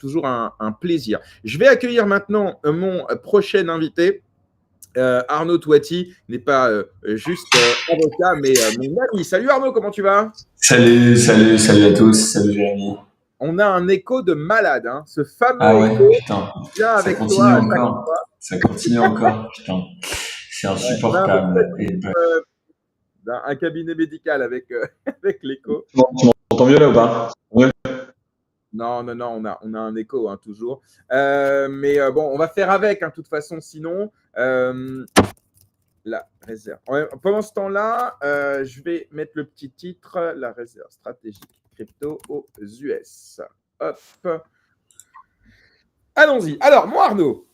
toujours un plaisir. Je vais accueillir maintenant mon prochain invité. Arnaud Touati n'est pas juste avocat, mais mon ami. Salut Arnaud, comment tu vas? Salut à tous, salut Jérémy. On a un écho de malade, hein. Ce fameux Ah ouais, écho putain, vient ça avec toi continue à chaque encore, fois. ça continue encore, putain, c'est Ouais, on a insupportable. un cabinet médical avec, avec l'écho. Tu m'entends mieux là ou pas? Ouais. Non, non, non, on a un écho, hein, toujours. Mais bon, on va faire avec, hein, de toute façon, sinon. La réserve. Ouais, pendant ce temps-là, je vais mettre le petit titre, la réserve stratégique crypto aux US. Hop. Allons-y. Alors, moi, Arnaud,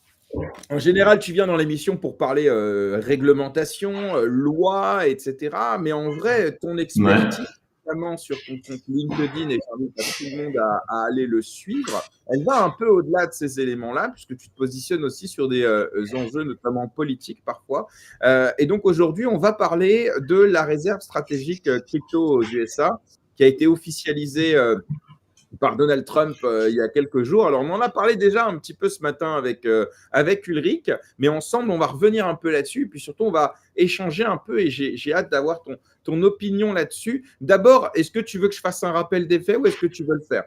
en général, tu viens dans l'émission pour parler réglementation, loi, etc. Mais en vrai, ton Ouais. expertise, notamment sur ton compte LinkedIn, et j'invite tout le monde à aller le suivre, elle va un peu au-delà de ces éléments-là, puisque tu te positionnes aussi sur des enjeux, notamment politiques parfois. Et donc aujourd'hui, on va parler de la réserve stratégique crypto aux USA, qui a été officialisée par Donald Trump il y a quelques jours. Alors, on en a parlé déjà un petit peu ce matin avec Ulrich, mais ensemble, on va revenir un peu là-dessus. Puis surtout, on va échanger un peu et j'ai hâte d'avoir ton opinion là-dessus. D'abord, est-ce que tu veux que je fasse un rappel des faits ou est-ce que tu veux le faire?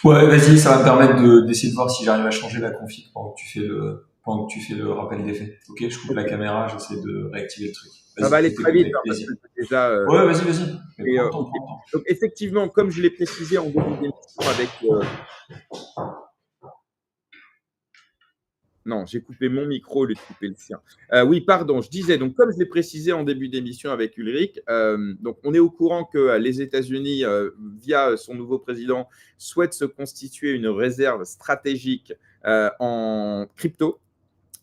Ouais, vas-y, ça va me permettre d'essayer de voir si j'arrive à changer la config pendant que tu fais le rappel des faits. Ok, je coupe la caméra, j'essaie de réactiver le truc. Ça va Vas-y, aller je très t'écoute vite avec hein, parce plaisir. que c'est déjà. Ouais, vas-y. Mais Et, prends le temps, ok. prends le temps. Donc, effectivement, comme je l'ai précisé en début d'émission avec non, j'ai coupé mon micro au lieu de couper le sien. Oui, pardon, je disais, donc comme je l'ai précisé en début d'émission avec Ulrich, donc on est au courant que les États-Unis, via son nouveau président, souhaitent se constituer une réserve stratégique en crypto.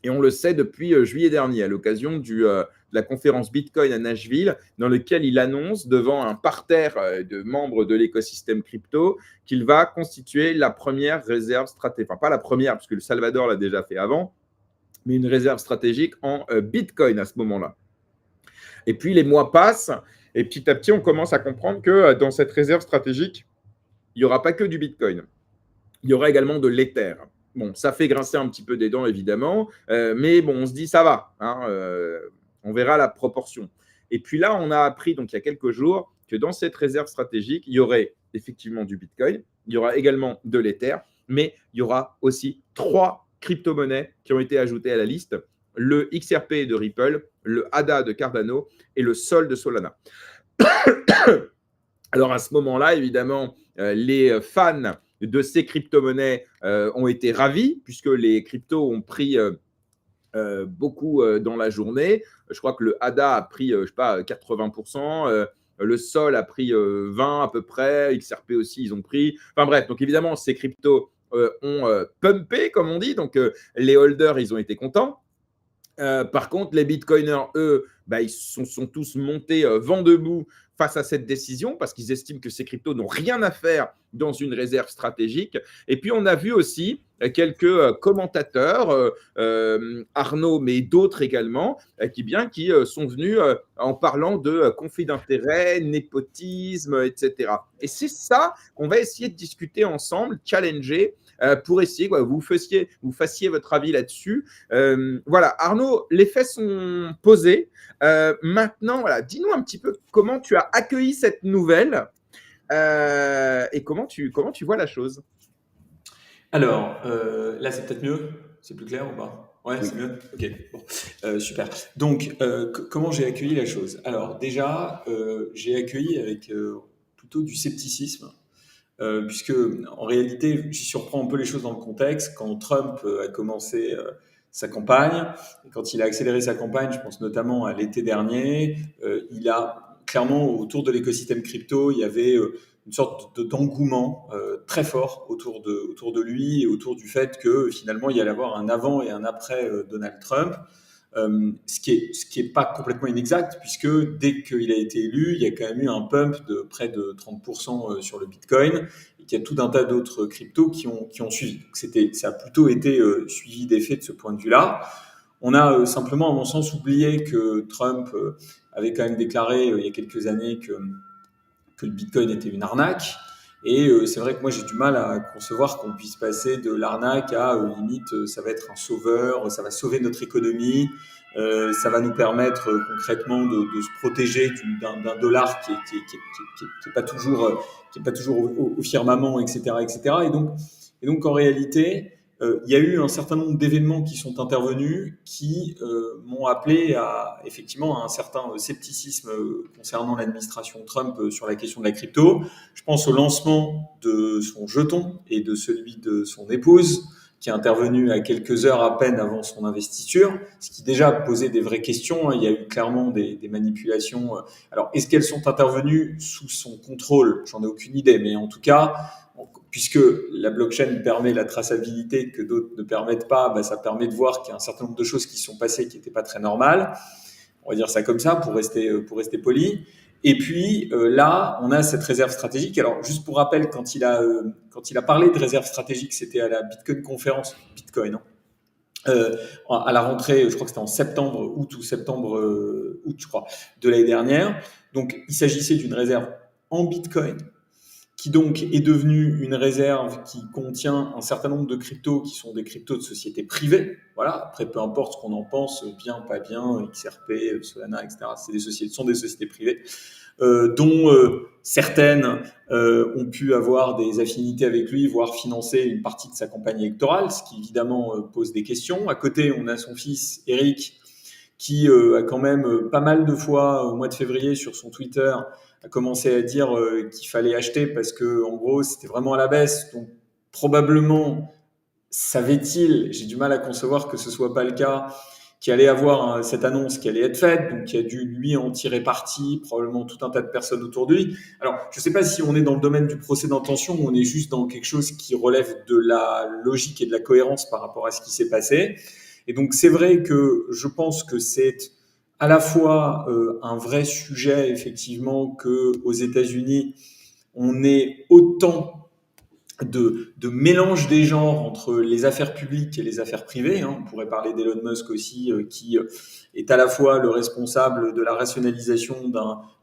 Et on le sait depuis juillet dernier, à l'occasion de la conférence Bitcoin à Nashville, dans lequel il annonce devant un parterre de membres de l'écosystème crypto qu'il va constituer la première réserve stratégique, enfin pas la première, puisque le Salvador l'a déjà fait avant, mais une réserve stratégique en Bitcoin à ce moment-là. Et puis les mois passent, et petit à petit, on commence à comprendre que dans cette réserve stratégique, il n'y aura pas que du Bitcoin. Il y aura également de l'Ether. Bon, ça fait grincer un petit peu des dents, évidemment, mais bon, on se dit, ça va, hein, on verra la proportion. Et puis là, on a appris, donc il y a quelques jours, que dans cette réserve stratégique, il y aurait effectivement du Bitcoin, il y aura également de l'Ether, mais il y aura aussi 3 crypto-monnaies qui ont été ajoutées à la liste, le XRP de Ripple, le ADA de Cardano et le Sol de Solana. Alors à ce moment-là, évidemment, les fans de ces crypto-monnaies ont été ravis puisque les cryptos ont pris beaucoup dans la journée. Je crois que le ADA a pris, je sais pas, 80%. Le Sol a pris 20 à peu près. XRP aussi, ils ont pris. Enfin bref, donc évidemment, ces cryptos ont pumpé, comme on dit. Donc les holders, ils ont été contents. Par contre, les bitcoiners, eux, bah, ils sont tous montés vent debout face à cette décision parce qu'ils estiment que ces cryptos n'ont rien à faire dans une réserve stratégique. Et puis, on a vu aussi quelques commentateurs, Arnaud, mais d'autres également, qui sont venus en parlant de conflit d'intérêts, népotisme, etc. Et c'est ça qu'on va essayer de discuter ensemble, challenger, pour essayer que vous fassiez votre avis là-dessus. Voilà, Arnaud, les faits sont posés. Maintenant, voilà, dis-nous un petit peu comment tu as accueilli cette nouvelle et comment tu vois la chose. Alors, là, c'est peut-être mieux? C'est plus clair ou pas? Ouais, Oui. c'est mieux? Ok, bon. Super. Donc, comment j'ai accueilli la chose? Alors, déjà, j'ai accueilli avec plutôt du scepticisme, puisque en réalité, j'y surprends un peu les choses dans le contexte. Quand Trump a commencé sa campagne, et quand il a accéléré sa campagne, je pense notamment à l'été dernier, il a clairement autour de l'écosystème crypto, il y avait une sorte d'engouement très fort autour de lui et autour du fait que finalement il y allait avoir un avant et un après Donald Trump. Ce qui est pas complètement inexact, puisque dès qu'il a été élu, il y a quand même eu un pump de près de 30% sur le Bitcoin, et qu'il y a tout un tas d'autres cryptos qui ont suivi. Donc ça a plutôt été suivi d'effet de ce point de vue-là. On a simplement, à mon sens, oublié que Trump avait quand même déclaré il y a quelques années que le Bitcoin était une arnaque, Et c'est vrai que moi, j'ai du mal à concevoir qu'on puisse passer de l'arnaque à limite, ça va être un sauveur, ça va sauver notre économie, ça va nous permettre concrètement de se protéger d'un dollar qui est pas toujours, au firmament, etc., etc. Et donc en réalité, il y a eu un certain nombre d'événements qui sont intervenus qui m'ont appelé effectivement à un certain scepticisme concernant l'administration Trump sur la question de la crypto. Je pense au lancement de son jeton et de celui de son épouse, qui est intervenu à quelques heures à peine avant son investiture, ce qui déjà posait des vraies questions. Il y a eu clairement des manipulations. Alors, est-ce qu'elles sont intervenues sous son contrôle? J'en ai aucune idée, mais en tout cas, puisque la blockchain permet la traçabilité que d'autres ne permettent pas, ça permet de voir qu'il y a un certain nombre de choses qui se sont passées qui n'étaient pas très normales. On va dire ça comme ça pour rester poli. Et puis là, on a cette réserve stratégique. Alors, juste pour rappel, quand il a parlé de réserve stratégique, c'était à la Bitcoin conférence, Bitcoin, hein. À la rentrée, je crois que c'était en août, je crois, de l'année dernière. Donc, il s'agissait d'une réserve en Bitcoin, qui donc est devenue une réserve qui contient un certain nombre de cryptos qui sont des cryptos de sociétés privées. Voilà. Après, peu importe ce qu'on en pense, bien, pas bien, XRP, Solana, etc. Ce sont des sociétés privées dont certaines ont pu avoir des affinités avec lui, voire financer une partie de sa campagne électorale, ce qui évidemment pose des questions. À côté, on a son fils Eric, qui a quand même pas mal de fois au mois de février sur son Twitter a commencé à dire qu'il fallait acheter parce que en gros c'était vraiment à la baisse. Donc probablement savait-il, j'ai du mal à concevoir que ce soit pas le cas, qu'il allait avoir cette annonce qui allait être faite, donc qui a dû lui en tirer parti, probablement tout un tas de personnes autour de lui. Alors je sais pas si on est dans le domaine du procès d'intention ou on est juste dans quelque chose qui relève de la logique et de la cohérence par rapport à ce qui s'est passé. Et donc c'est vrai que je pense que c'est à la fois un vrai sujet effectivement que aux États-Unis on est autant de mélange des genres entre les affaires publiques et les affaires privées. On pourrait parler d'Elon Musk aussi, qui est à la fois le responsable de la rationalisation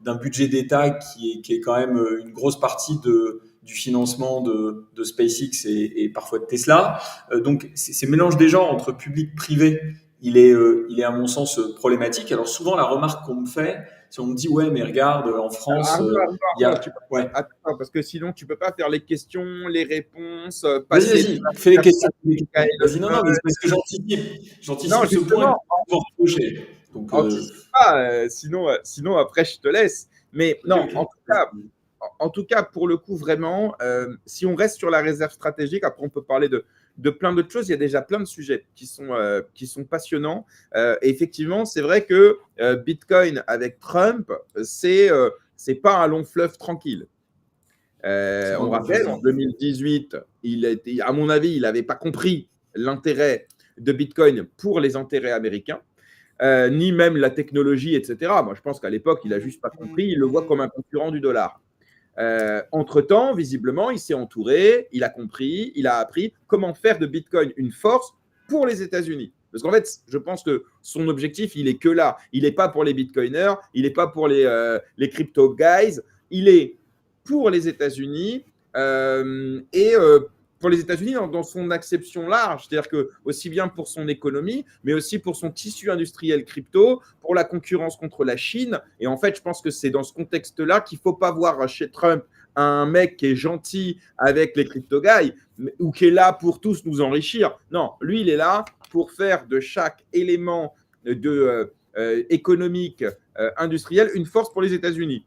d'un budget d'État qui est quand même une grosse partie du financement de SpaceX et parfois de Tesla. Donc, ces mélanges des genres entre public et privé, il est à mon sens problématique. Alors souvent, la remarque qu'on me fait, c'est on me dit ouais, mais regarde, en France, il y a ouais. Attends, parce que sinon, tu ne peux pas faire les questions, les réponses, passer Vas-y, fais les questions. Vas-y, non, mais c'est parce que j'anticipe non, ce point justement, que tu vas reprocher. Donc, anticipe pas, sinon après, je te laisse. Mais non, ok. en tout cas, pour le coup, vraiment, si on reste sur la réserve stratégique, après, on peut parler de plein d'autres choses. Il y a déjà plein de sujets qui sont passionnants. Et effectivement, c'est vrai que Bitcoin avec Trump, c'est pas un long fleuve tranquille. On rappelle, en 2018, à mon avis, il n'avait pas compris l'intérêt de Bitcoin pour les intérêts américains, ni même la technologie, etc. Moi, je pense qu'à l'époque, il n'a juste pas compris. Il le voit comme un concurrent du dollar. Entre-temps, visiblement, il s'est entouré, il a compris, il a appris comment faire de Bitcoin une force pour les États-Unis. Parce qu'en fait, je pense que son objectif, il est que là. Il n'est pas pour les Bitcoiners, il n'est pas pour les crypto guys, il est pour les États-Unis et pour les États-Unis dans son acception large, c'est-à-dire que aussi bien pour son économie, mais aussi pour son tissu industriel crypto, pour la concurrence contre la Chine. Et en fait, je pense que c'est dans ce contexte-là qu'il ne faut pas voir chez Trump un mec qui est gentil avec les crypto guys ou qui est là pour tous nous enrichir. Non, lui, il est là pour faire de chaque élément économique, industriel, une force pour les États-Unis.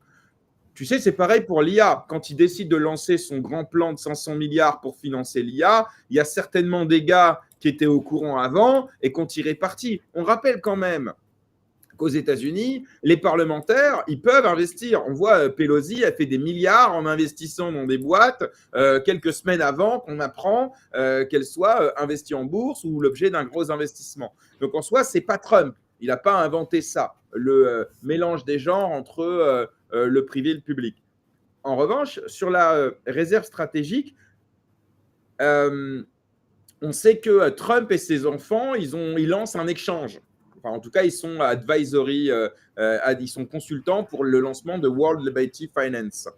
Tu sais, c'est pareil pour l'IA. Quand il décide de lancer son grand plan de 500 milliards pour financer l'IA, il y a certainement des gars qui étaient au courant avant et qui ont tiré parti. On rappelle quand même qu'aux États-Unis, les parlementaires, ils peuvent investir. On voit Pelosi a fait des milliards en investissant dans des boîtes quelques semaines avant qu'on apprend qu'elle soit investie en bourse ou l'objet d'un gros investissement. Donc en soi, c'est pas Trump. Il n'a pas inventé ça, le mélange des genres entre le privé et le public. En revanche, sur la réserve stratégique, on sait que Trump et ses enfants, ils lancent un échange. Enfin, en tout cas, ils sont advisory, ils sont consultants pour le lancement de World Liberty Finance.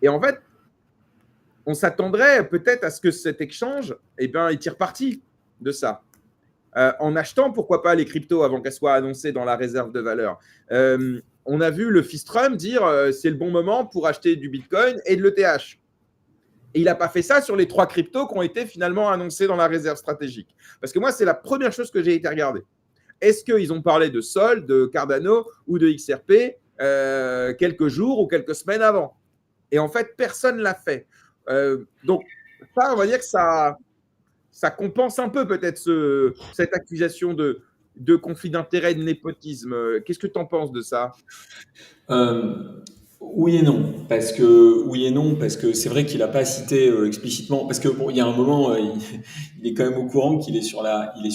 Et en fait, on s'attendrait peut-être à ce que cet échange, eh ben, il tire parti de ça. En achetant, pourquoi pas, les cryptos avant qu'elles soient annoncées dans la réserve de valeur. On a vu le fils Trump dire c'est le bon moment pour acheter du Bitcoin et de l'ETH. Et il n'a pas fait ça sur les 3 cryptos qui ont été finalement annoncés dans la réserve stratégique. Parce que moi, c'est la première chose que j'ai été regarder. Est-ce qu'ils ont parlé de Sol, de Cardano ou de XRP quelques jours ou quelques semaines avant? Et en fait, personne ne l'a fait. Donc, ça, on va dire que ça compense un peu peut-être cette accusation de conflit d'intérêt, de népotisme. Qu'est-ce que tu en penses de ça? Oui et non, parce que c'est vrai qu'il n'a pas cité explicitement, parce que bon, il y a un moment, il est quand même au courant qu'il est il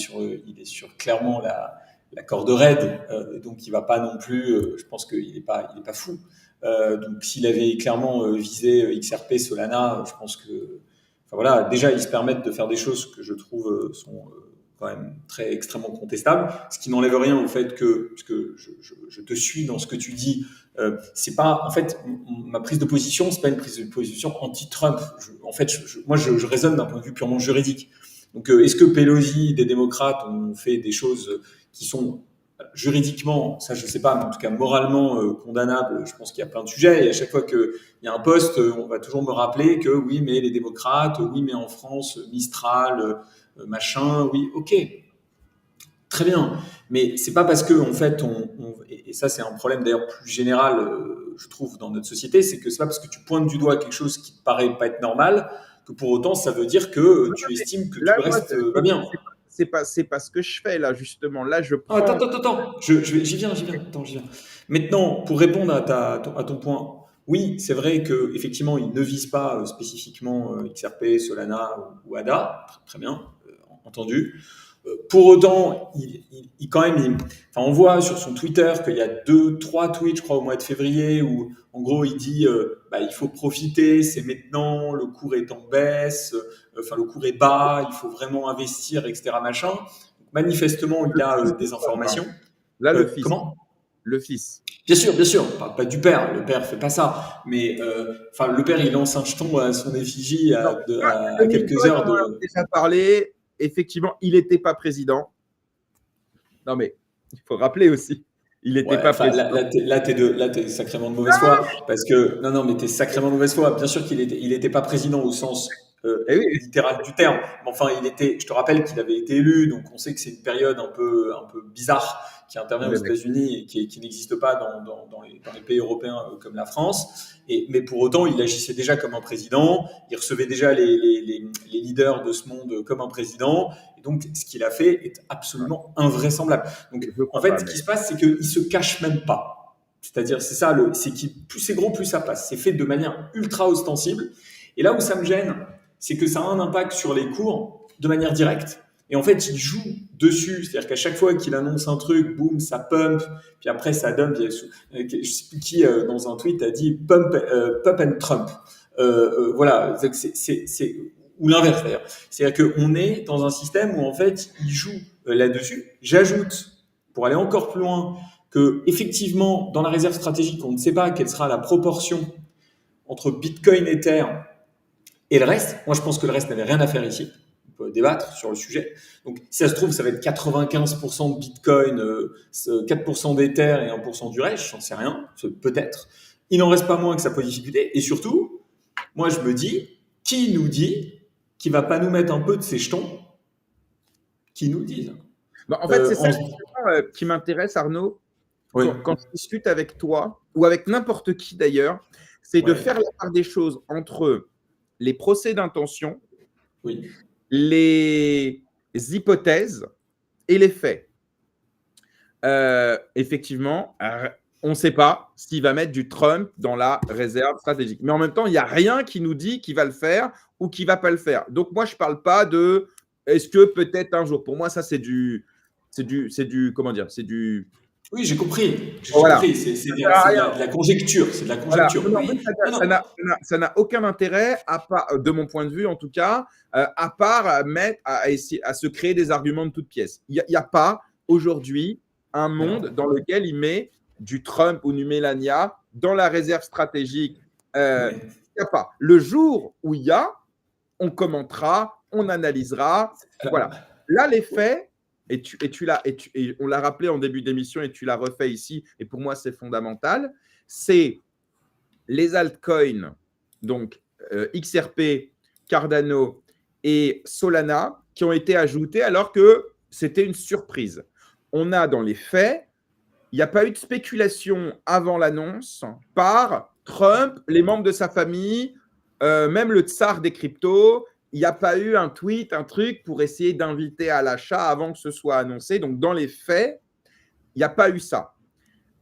est sur clairement la corde raide, donc il va pas non plus, je pense qu'il est pas fou. Donc s'il avait clairement visé XRP, Solana, je pense que, enfin voilà, déjà ils se permettent de faire des choses que je trouve sont quand même très extrêmement contestables, ce qui n'enlève rien au fait que, parce que je te suis dans ce que tu dis. C'est pas, en fait, ma prise de position, c'est pas une prise de position anti-Trump. En fait, moi, je raisonne d'un point de vue purement juridique. Donc, est-ce que Pelosi, des démocrates, ont fait des choses qui sont juridiquement, ça je sais pas, mais en tout cas moralement condamnables? Je pense qu'il y a plein de sujets. Et à chaque fois qu'il y a un poste, on va toujours me rappeler que oui, mais les démocrates, oui, mais en France, Mistral, machin, oui, ok. Très bien, mais c'est pas parce que en fait et ça c'est un problème d'ailleurs plus général, je trouve dans notre société, c'est que c'est pas parce que tu pointes du doigt quelque chose qui te paraît pas être normal que pour autant ça veut dire que tu estimes que tout Là, le moi, reste va bien. c'est pas ce que je fais là, justement. Là, je Ah, prends. attends, j'y viens. Attends, j'y viens. Maintenant, pour répondre à ton point, oui, c'est vrai que effectivement, il ne vise pas spécifiquement XRP, Solana ou ADA, très bien, entendu. Pour autant, quand même, enfin, on voit sur son Twitter qu'il y a 3 tweets, je crois, au mois de février, où en gros il dit bah, il faut profiter, c'est maintenant, le cours est en baisse, enfin le cours est bas, il faut vraiment investir, etc. Machin. Manifestement, il Le a fils des de Trump, hein. informations. Là, le fils. Comment? Le fils. Bien sûr, on parle pas du père. Le père fait pas ça, mais enfin le père il lance un jeton à son effigie Non. à quelques Hamilton, heures on en a de. déjà parlé. Effectivement, il n'était pas président. Non, mais il faut rappeler aussi, il n'était Ouais, pas enfin président. là t'es sacrément de mauvaise foi parce que non mais t'es sacrément de mauvaise foi. Bien sûr il était pas président au sens Eh oui, littéral du terme, mais enfin il était. Je te rappelle qu'il avait été élu, donc on sait que c'est une période un peu bizarre qui intervient aux États-Unis et qui n'existe pas dans les pays européens comme la France. Mais pour autant, il agissait déjà comme un président, il recevait déjà les leaders de ce monde comme un président, et donc ce qu'il a fait est absolument invraisemblable. Donc je en crois fait, pas, ce qui mais se passe, c'est qu'il se cache même pas. C'est-à-dire, c'est ça, c'est plus c'est gros, plus ça passe. C'est fait de manière ultra ostensible. Et là où ça me gêne, c'est que ça a un impact sur les cours de manière directe. Et en fait, il joue dessus. C'est-à-dire qu'à chaque fois qu'il annonce un truc, boum, ça pump. Puis après, ça dump. Je ne sais plus qui, dans un tweet, a dit pump and Trump. Voilà. Ou l'inverse d'ailleurs. C'est-à-dire qu'on est dans un système où en fait, il joue là-dessus. J'ajoute, pour aller encore plus loin, que effectivement, dans la réserve stratégique, on ne sait pas quelle sera la proportion entre Bitcoin et Ether et le reste. Moi, je pense que le reste n'avait rien à faire ici. On peut débattre sur le sujet. Donc, si ça se trouve, ça va être 95% de Bitcoin, 4% d'Ether et 1% du reste. J'en sais rien. Peut-être. Il n'en reste pas moins que ça pose difficulté. Et surtout, moi, je me dis, qui nous dit qu'il va pas nous mettre un peu de ses jetons? Qui nous le disent? bon, en fait, c'est ça On... qui m'intéresse, Arnaud, Oui. quand je discute avec toi ou avec n'importe qui d'ailleurs, c'est de faire la part des choses entre les procès d'intention, Oui. les hypothèses et les faits. Effectivement, on ne sait pas s'il va mettre du Trump dans la réserve stratégique. Mais en même temps, il n'y a rien qui nous dit qu'il va le faire ou qu'il ne va pas le faire. Donc, moi, je ne parle pas de est-ce que peut-être un jour. Pour moi, ça, c'est du. Comment dire? C'est du. Oui, j'ai compris. Voilà. C'est de la conjecture. C'est de la conjecture. Voilà. Oui. Ça n'a aucun intérêt, de mon point de vue en tout cas, à part mettre à se créer des arguments de toutes pièces. Il n'y a pas aujourd'hui un monde dans lequel il met du Trump ou du Melania dans la réserve stratégique. Il il n'y a pas. Le jour où il y a, on commentera, on analysera. Voilà. Là, les faits, et on l'a rappelé en début d'émission et tu l'as refait ici, et pour moi, c'est fondamental, c'est les altcoins, donc XRP, Cardano et Solana, qui ont été ajoutés alors que c'était une surprise. On a dans les faits, il n'y a pas eu de spéculation avant l'annonce par Trump, les membres de sa famille, même le tsar des cryptos. Il n'y a pas eu un tweet, un truc pour essayer d'inviter à l'achat avant que ce soit annoncé. Donc, dans les faits, il n'y a pas eu ça.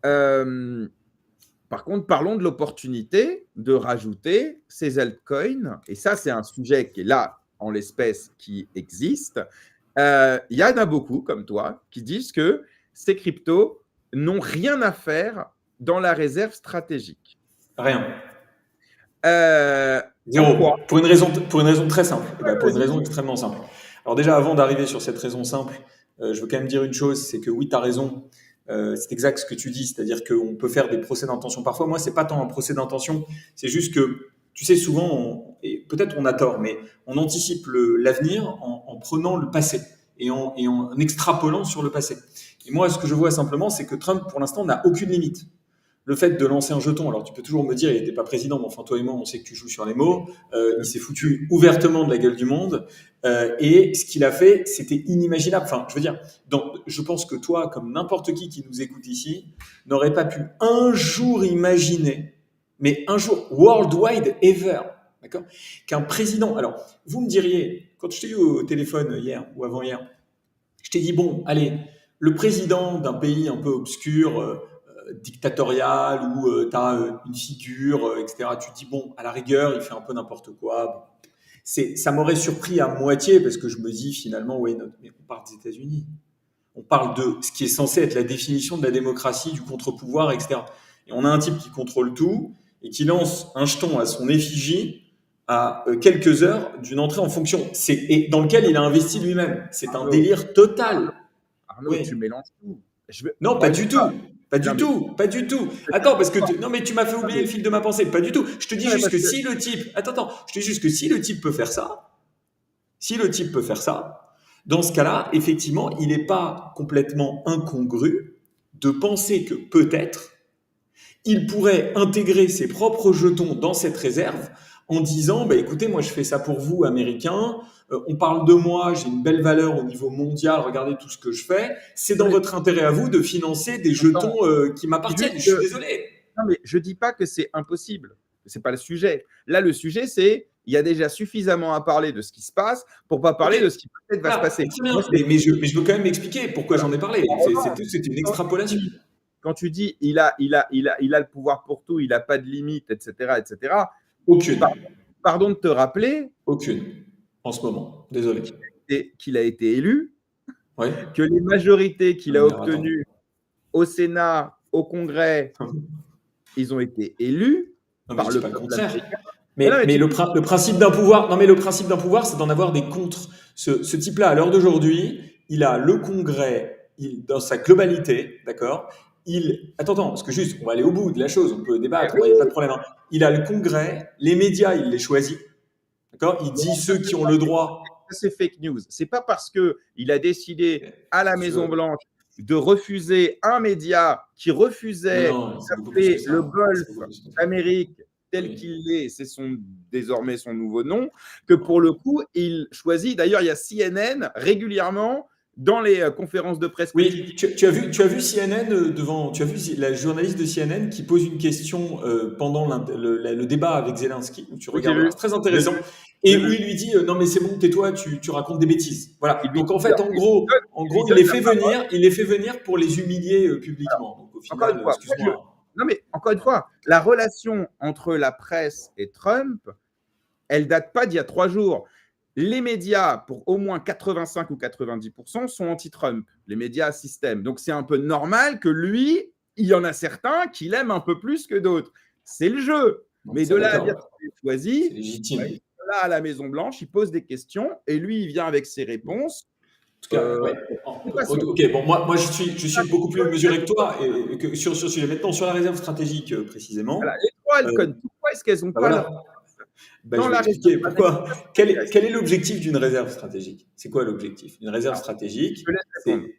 Par contre, parlons de l'opportunité de rajouter ces altcoins. Et ça, c'est un sujet qui est là, en l'espèce, qui existe. Il y en a beaucoup, comme toi, qui disent que ces cryptos n'ont rien à faire dans la réserve stratégique. Rien. Zéro. Pour une raison très simple. Pour une raison extrêmement simple. Alors déjà, avant d'arriver sur cette raison simple, je veux quand même dire une chose, c'est que oui, tu as raison. C'est exact ce que tu dis, c'est-à-dire qu'on peut faire des procès d'intention. Parfois, moi, c'est pas tant un procès d'intention, c'est juste que, tu sais, souvent, et peut-être on a tort, mais on anticipe l'avenir en prenant le passé et en extrapolant sur le passé. Et moi, ce que je vois simplement, c'est que Trump, pour l'instant, n'a aucune limite. Le fait de lancer un jeton, alors tu peux toujours me dire, il n'était pas président, mais enfin toi et moi, on sait que tu joues sur les mots, il s'est foutu ouvertement de la gueule du monde, et ce qu'il a fait, c'était inimaginable. Enfin, je veux dire, je pense que toi, comme n'importe qui nous écoute ici, n'aurait pas pu un jour imaginer, mais un jour, worldwide, ever, d'accord, qu'un président, alors vous me diriez, quand je t'ai eu au téléphone hier ou avant-hier, je t'ai dit, bon, allez, le président d'un pays un peu obscur, dictatorial, où tu as une figure, etc. Tu te dis, bon, à la rigueur, il fait un peu n'importe quoi. Bon. Ça m'aurait surpris à moitié, parce que je me dis finalement, ouais, mais on parle des États-Unis. On parle de ce qui est censé être la définition de la démocratie, du contre-pouvoir, etc. Et on a un type qui contrôle tout et qui lance un jeton à son effigie à quelques heures d'une entrée en fonction, et dans lequel il a investi lui-même. C'est un délire total. Arnaud, oui. Tu mélanges tout. Non, pas du tout. Pas du tout, pas du tout. Attends, parce que non, mais tu m'as fait oublier le fil de ma pensée. Pas du tout. Je te dis juste que si le type, je te dis juste que si le type peut faire ça, dans ce cas-là, effectivement, il n'est pas complètement incongru de penser que peut-être il pourrait intégrer ses propres jetons dans cette réserve en disant, bah, écoutez, moi je fais ça pour vous, Américains, on parle de moi, j'ai une belle valeur au niveau mondial, regardez tout ce que je fais, c'est dans votre intérêt à vous de financer des jetons qui m'appartiennent, je suis désolé. Non, mais je ne dis pas que c'est impossible, ce n'est pas le sujet. Là, le sujet, c'est il y a déjà suffisamment à parler de ce qui se passe pour ne pas parler de ce qui peut-être va se passer. Moi, mais je veux quand même m'expliquer pourquoi j'en ai parlé, c'est une extrapolation. Quand tu dis il a le pouvoir pour tout, il n'a pas de limite, etc. Aucune. Pardon de te rappeler. Aucune. En ce moment. Désolé. Qu'il a été élu, que les majorités qu'il a obtenues au Sénat, au Congrès, ils ont été élus par le peuple américain. Mais le principe d'un pouvoir, c'est d'en avoir des contre. Ce type-là, à l'heure d'aujourd'hui, il a le Congrès dans sa globalité, d'accord ? Attends, parce que juste, on va aller au bout de la chose, on peut débattre, il n'y a pas de problème. Hein. Il a le Congrès, les médias, il les choisit, d'accord ? Il dit ceux qui ont le droit. C'est fake news. C'est pas parce qu'il a décidé à la Maison-Blanche de refuser un média qui refusait d'appeler le Golfe d'Amérique tel qu'il l'est, c'est désormais son nouveau nom, que pour le coup, il choisit. D'ailleurs, il y a CNN régulièrement dans les conférences de presse. Oui, tu as vu CNN tu as vu la journaliste de CNN qui pose une question pendant le débat avec Zelensky. Tu regardes, c'est très intéressant. Et où il lui dit non mais c'est bon, tais-toi, tu racontes des bêtises. Voilà. Donc en fait, en gros, il les fait venir pour les humilier publiquement. Donc au final, excuse-moi. Non mais encore une fois, la relation entre la presse et Trump, elle date pas d'il y a 3 jours. Les médias, pour au moins 85 ou 90%, sont anti-Trump, les médias système. Donc, c'est un peu normal que lui, il y en a certains qui l'aiment un peu plus que d'autres. C'est le jeu. Mais de là à dire qu'il est choisi, c'est légitime. Là, à la Maison-Blanche, il pose des questions et lui, il vient avec ses réponses. En tout cas, ok, bon, moi je suis beaucoup plus mesuré que toi et que sur ce sujet. Maintenant, sur la réserve stratégique précisément. Voilà, les trois, pourquoi est-ce qu'elles n'ont pas Ben, Quand je vais la réserve expliquer stratégique, pourquoi. Quel est l'objectif d'une réserve stratégique? C'est quoi l'objectif? Une réserve alors, je stratégique, te laisse répondre. c'est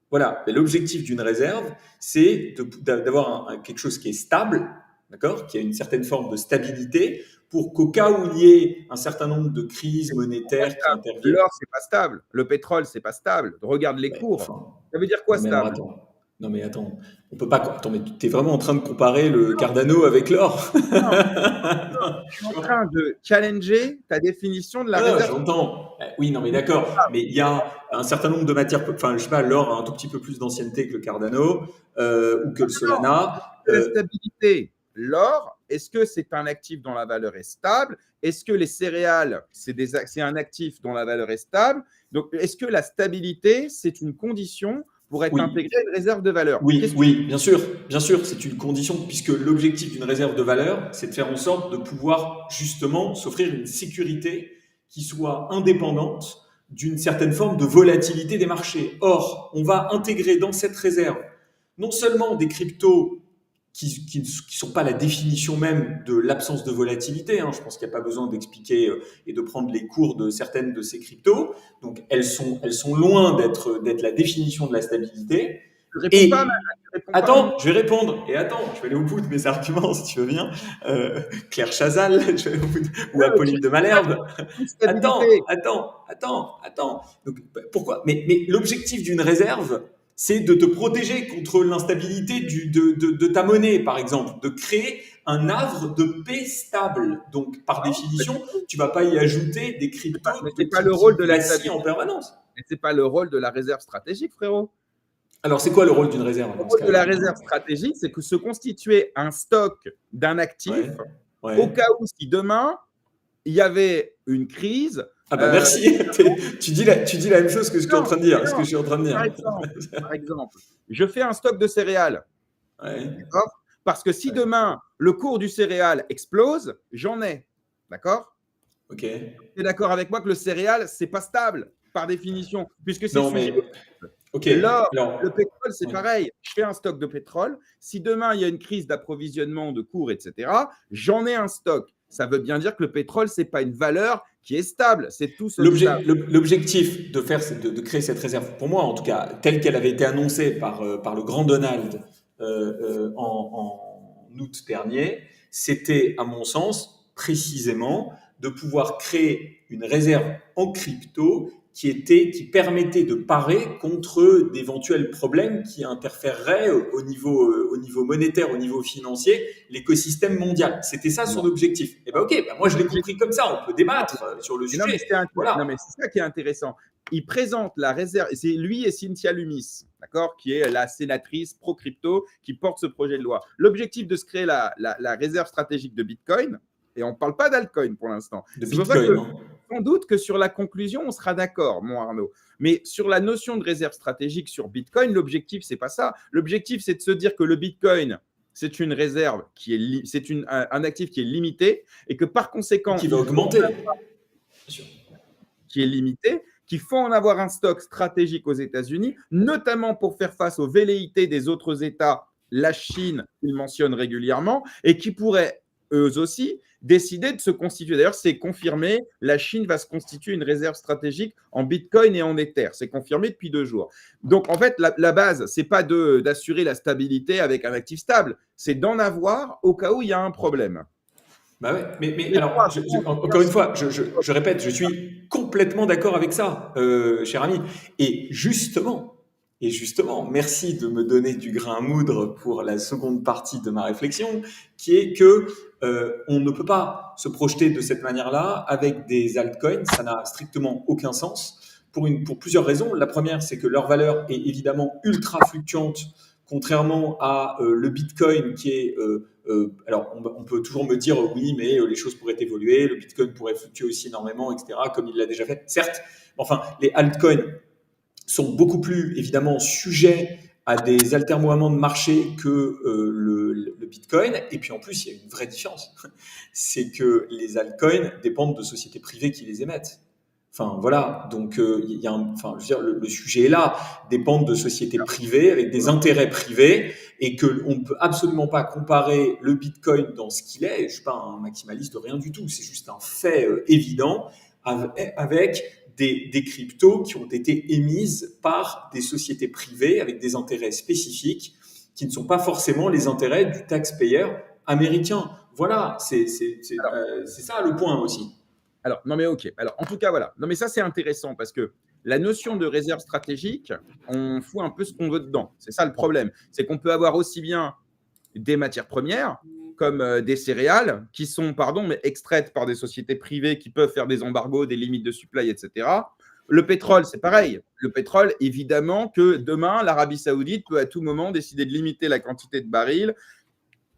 voilà, et l'objectif d'une réserve, c'est d'avoir quelque chose qui est stable, d'accord, qui a une certaine forme de stabilité, pour qu'au cas où il y ait un certain nombre de crises C'est pas monétaires qui stable. interviennent, L'or, c'est pas stable. Le pétrole, c'est pas stable. Regarde les mais cours. enfin, Ça veut dire quoi non mais alors stable? attends, non mais attends, on peut pas, attends, mais tu es vraiment en train de comparer le Cardano avec l'or? Non, je suis en train de challenger ta définition de la Ah, réserve. j'entends. Oui, non, mais d'accord. Mais il y a un certain nombre de matières. Enfin, je sais pas, l'or a un tout petit peu plus d'ancienneté que le Cardano ou que le Non, Solana. de la stabilité. L'or, est-ce que c'est un actif dont la valeur est stable? Est-ce que les céréales, c'est un actif dont la valeur est stable? Donc, est-ce que la stabilité, c'est une condition pour être Oui, intégré à une réserve de valeur? oui, Question. oui, bien sûr, c'est une condition puisque l'objectif d'une réserve de valeur, c'est de faire en sorte de pouvoir justement s'offrir une sécurité qui soit indépendante d'une certaine forme de volatilité des marchés. Or, on va intégrer dans cette réserve non seulement des cryptos qui ne sont pas la définition même de l'absence de volatilité. Hein. Je pense qu'il n'y a pas besoin d'expliquer et de prendre les cours de certaines de ces cryptos. Donc, elles sont loin d'être la définition de la stabilité. Tu réponds pas, Et tu réponds pas à mon. attends, je vais répondre. Et attends, je vais aller au bout de mes arguments si tu veux bien. Claire Chazal, je vais aller au bout ou Non, mais tu Apolline de Malherbe. dis Attends, stabilité. attends, attends, attends. Donc, pourquoi mais l'objectif d'une réserve, c'est de te protéger contre l'instabilité de ta monnaie, par exemple, de créer un havre de paix stable. Donc, par Non, pas du définition, tout. tu vas pas y ajouter des cryptos Mais c'est pas le qui rôle de la vacillent en stabilité. permanence. Et c'est pas le rôle de la réserve stratégique, frérot. Alors, c'est quoi le rôle d'une réserve Le dans ce rôle de cas-là? la réserve stratégique, c'est que se constituer un stock d'un actif Ouais, au ouais. cas où si demain il y avait une crise. Ah bah euh, merci, tu dis la même chose que ce que je suis en non, train de mais dire, ce que non, je suis en train de par dire. exemple, par exemple, je fais un stock de céréales, Ouais, d'accord? Parce que si ouais, demain le cours du céréal explose, j'en ai, d'accord? ok. Tu es d'accord avec moi que le céréal, c'est pas stable par définition, puisque c'est Non sujet. mais, ok, L'or, le alors, pétrole, c'est ouais. pareil. Je fais un stock de pétrole. Si demain, il y a une crise d'approvisionnement, de cours, etc., j'en ai un stock. Ça veut bien dire que le pétrole, ce n'est pas une valeur qui est stable. C'est tout sauf stable. L'objectif de faire, c'est de créer cette réserve, pour moi en tout cas, telle qu'elle avait été annoncée par le grand Donald en août dernier, c'était, à mon sens, précisément de pouvoir créer une réserve en crypto qui permettait de parer contre d'éventuels problèmes qui interféreraient au niveau monétaire, au niveau financier, l'écosystème mondial. C'était ça son Non. objectif. Et ben ok, ben moi je l'ai compris comme ça. On peut Non, débattre sur le mais non, mais sujet. non, Voilà. mais c'est ça qui est intéressant. Il présente la réserve, c'est lui et Cynthia Lumis, d'accord, qui est la sénatrice pro-crypto qui porte ce projet de loi. L'objectif de se créer la réserve stratégique de Bitcoin, et on ne parle pas d'altcoin pour l'instant. De C'est pour ça que Bitcoin. Hein. sans doute que sur la conclusion, on sera d'accord, mon Arnaud. Mais sur la notion de réserve stratégique sur Bitcoin, l'objectif, c'est pas ça. L'objectif, c'est de se dire que le Bitcoin, c'est une réserve qui est, un actif qui est limité et que par conséquent, Qui va il faut augmenter. Bien sûr. qui est limité, qu'il faut en avoir un stock stratégique aux États-Unis, notamment pour faire face aux velléités des autres États, la Chine, qu'ils mentionnent régulièrement, et qui pourraient, eux aussi, décider de se constituer. D'ailleurs, c'est confirmé, la Chine va se constituer une réserve stratégique en Bitcoin et en Ether. C'est confirmé depuis 2 jours. Donc, en fait, la base, ce n'est pas d'assurer la stabilité avec un actif stable, c'est d'en avoir au cas où il y a un problème. Bah ouais, mais Les alors, trois grandes encore une fois, diversifications. je répète, je suis complètement d'accord avec ça, cher ami. Et justement, merci de me donner du grain à moudre pour la seconde partie de ma réflexion, qui est que on ne peut pas se projeter de cette manière-là avec des altcoins, ça n'a strictement aucun sens pour plusieurs raisons. La première, c'est que leur valeur est évidemment ultra fluctuante, contrairement à le Bitcoin qui est alors, on peut toujours me dire oui, mais les choses pourraient évoluer, le Bitcoin pourrait fluctuer aussi énormément, etc., comme il l'a déjà fait. Certes, enfin, les altcoins sont beaucoup plus évidemment sujets à des altermoiements de marché que le Bitcoin. Et puis en plus, il y a une vraie différence. C'est que les altcoins dépendent de sociétés privées qui les émettent. Enfin, voilà. Donc, il y a enfin, je veux dire, le sujet est là. Dépendent de sociétés privées avec des intérêts privés et que on ne peut absolument pas comparer le Bitcoin dans ce qu'il est. Je suis pas un maximaliste de rien du tout. C'est juste un fait évident avec des cryptos qui ont été émises par des sociétés privées avec des intérêts spécifiques qui ne sont pas forcément les intérêts du taxpayer américain. Voilà, c'est ça le point aussi. Alors, non mais ok. Alors, en tout cas, voilà. Non mais ça, c'est intéressant parce que la notion de réserve stratégique, on fout un peu ce qu'on veut dedans. C'est ça le problème. C'est qu'on peut avoir aussi bien des matières premières comme des céréales qui sont, pardon, mais extraites par des sociétés privées qui peuvent faire des embargos, des limites de supply, etc. Le pétrole, c'est pareil. Le pétrole, évidemment que demain, l'Arabie Saoudite peut à tout moment décider de limiter la quantité de barils.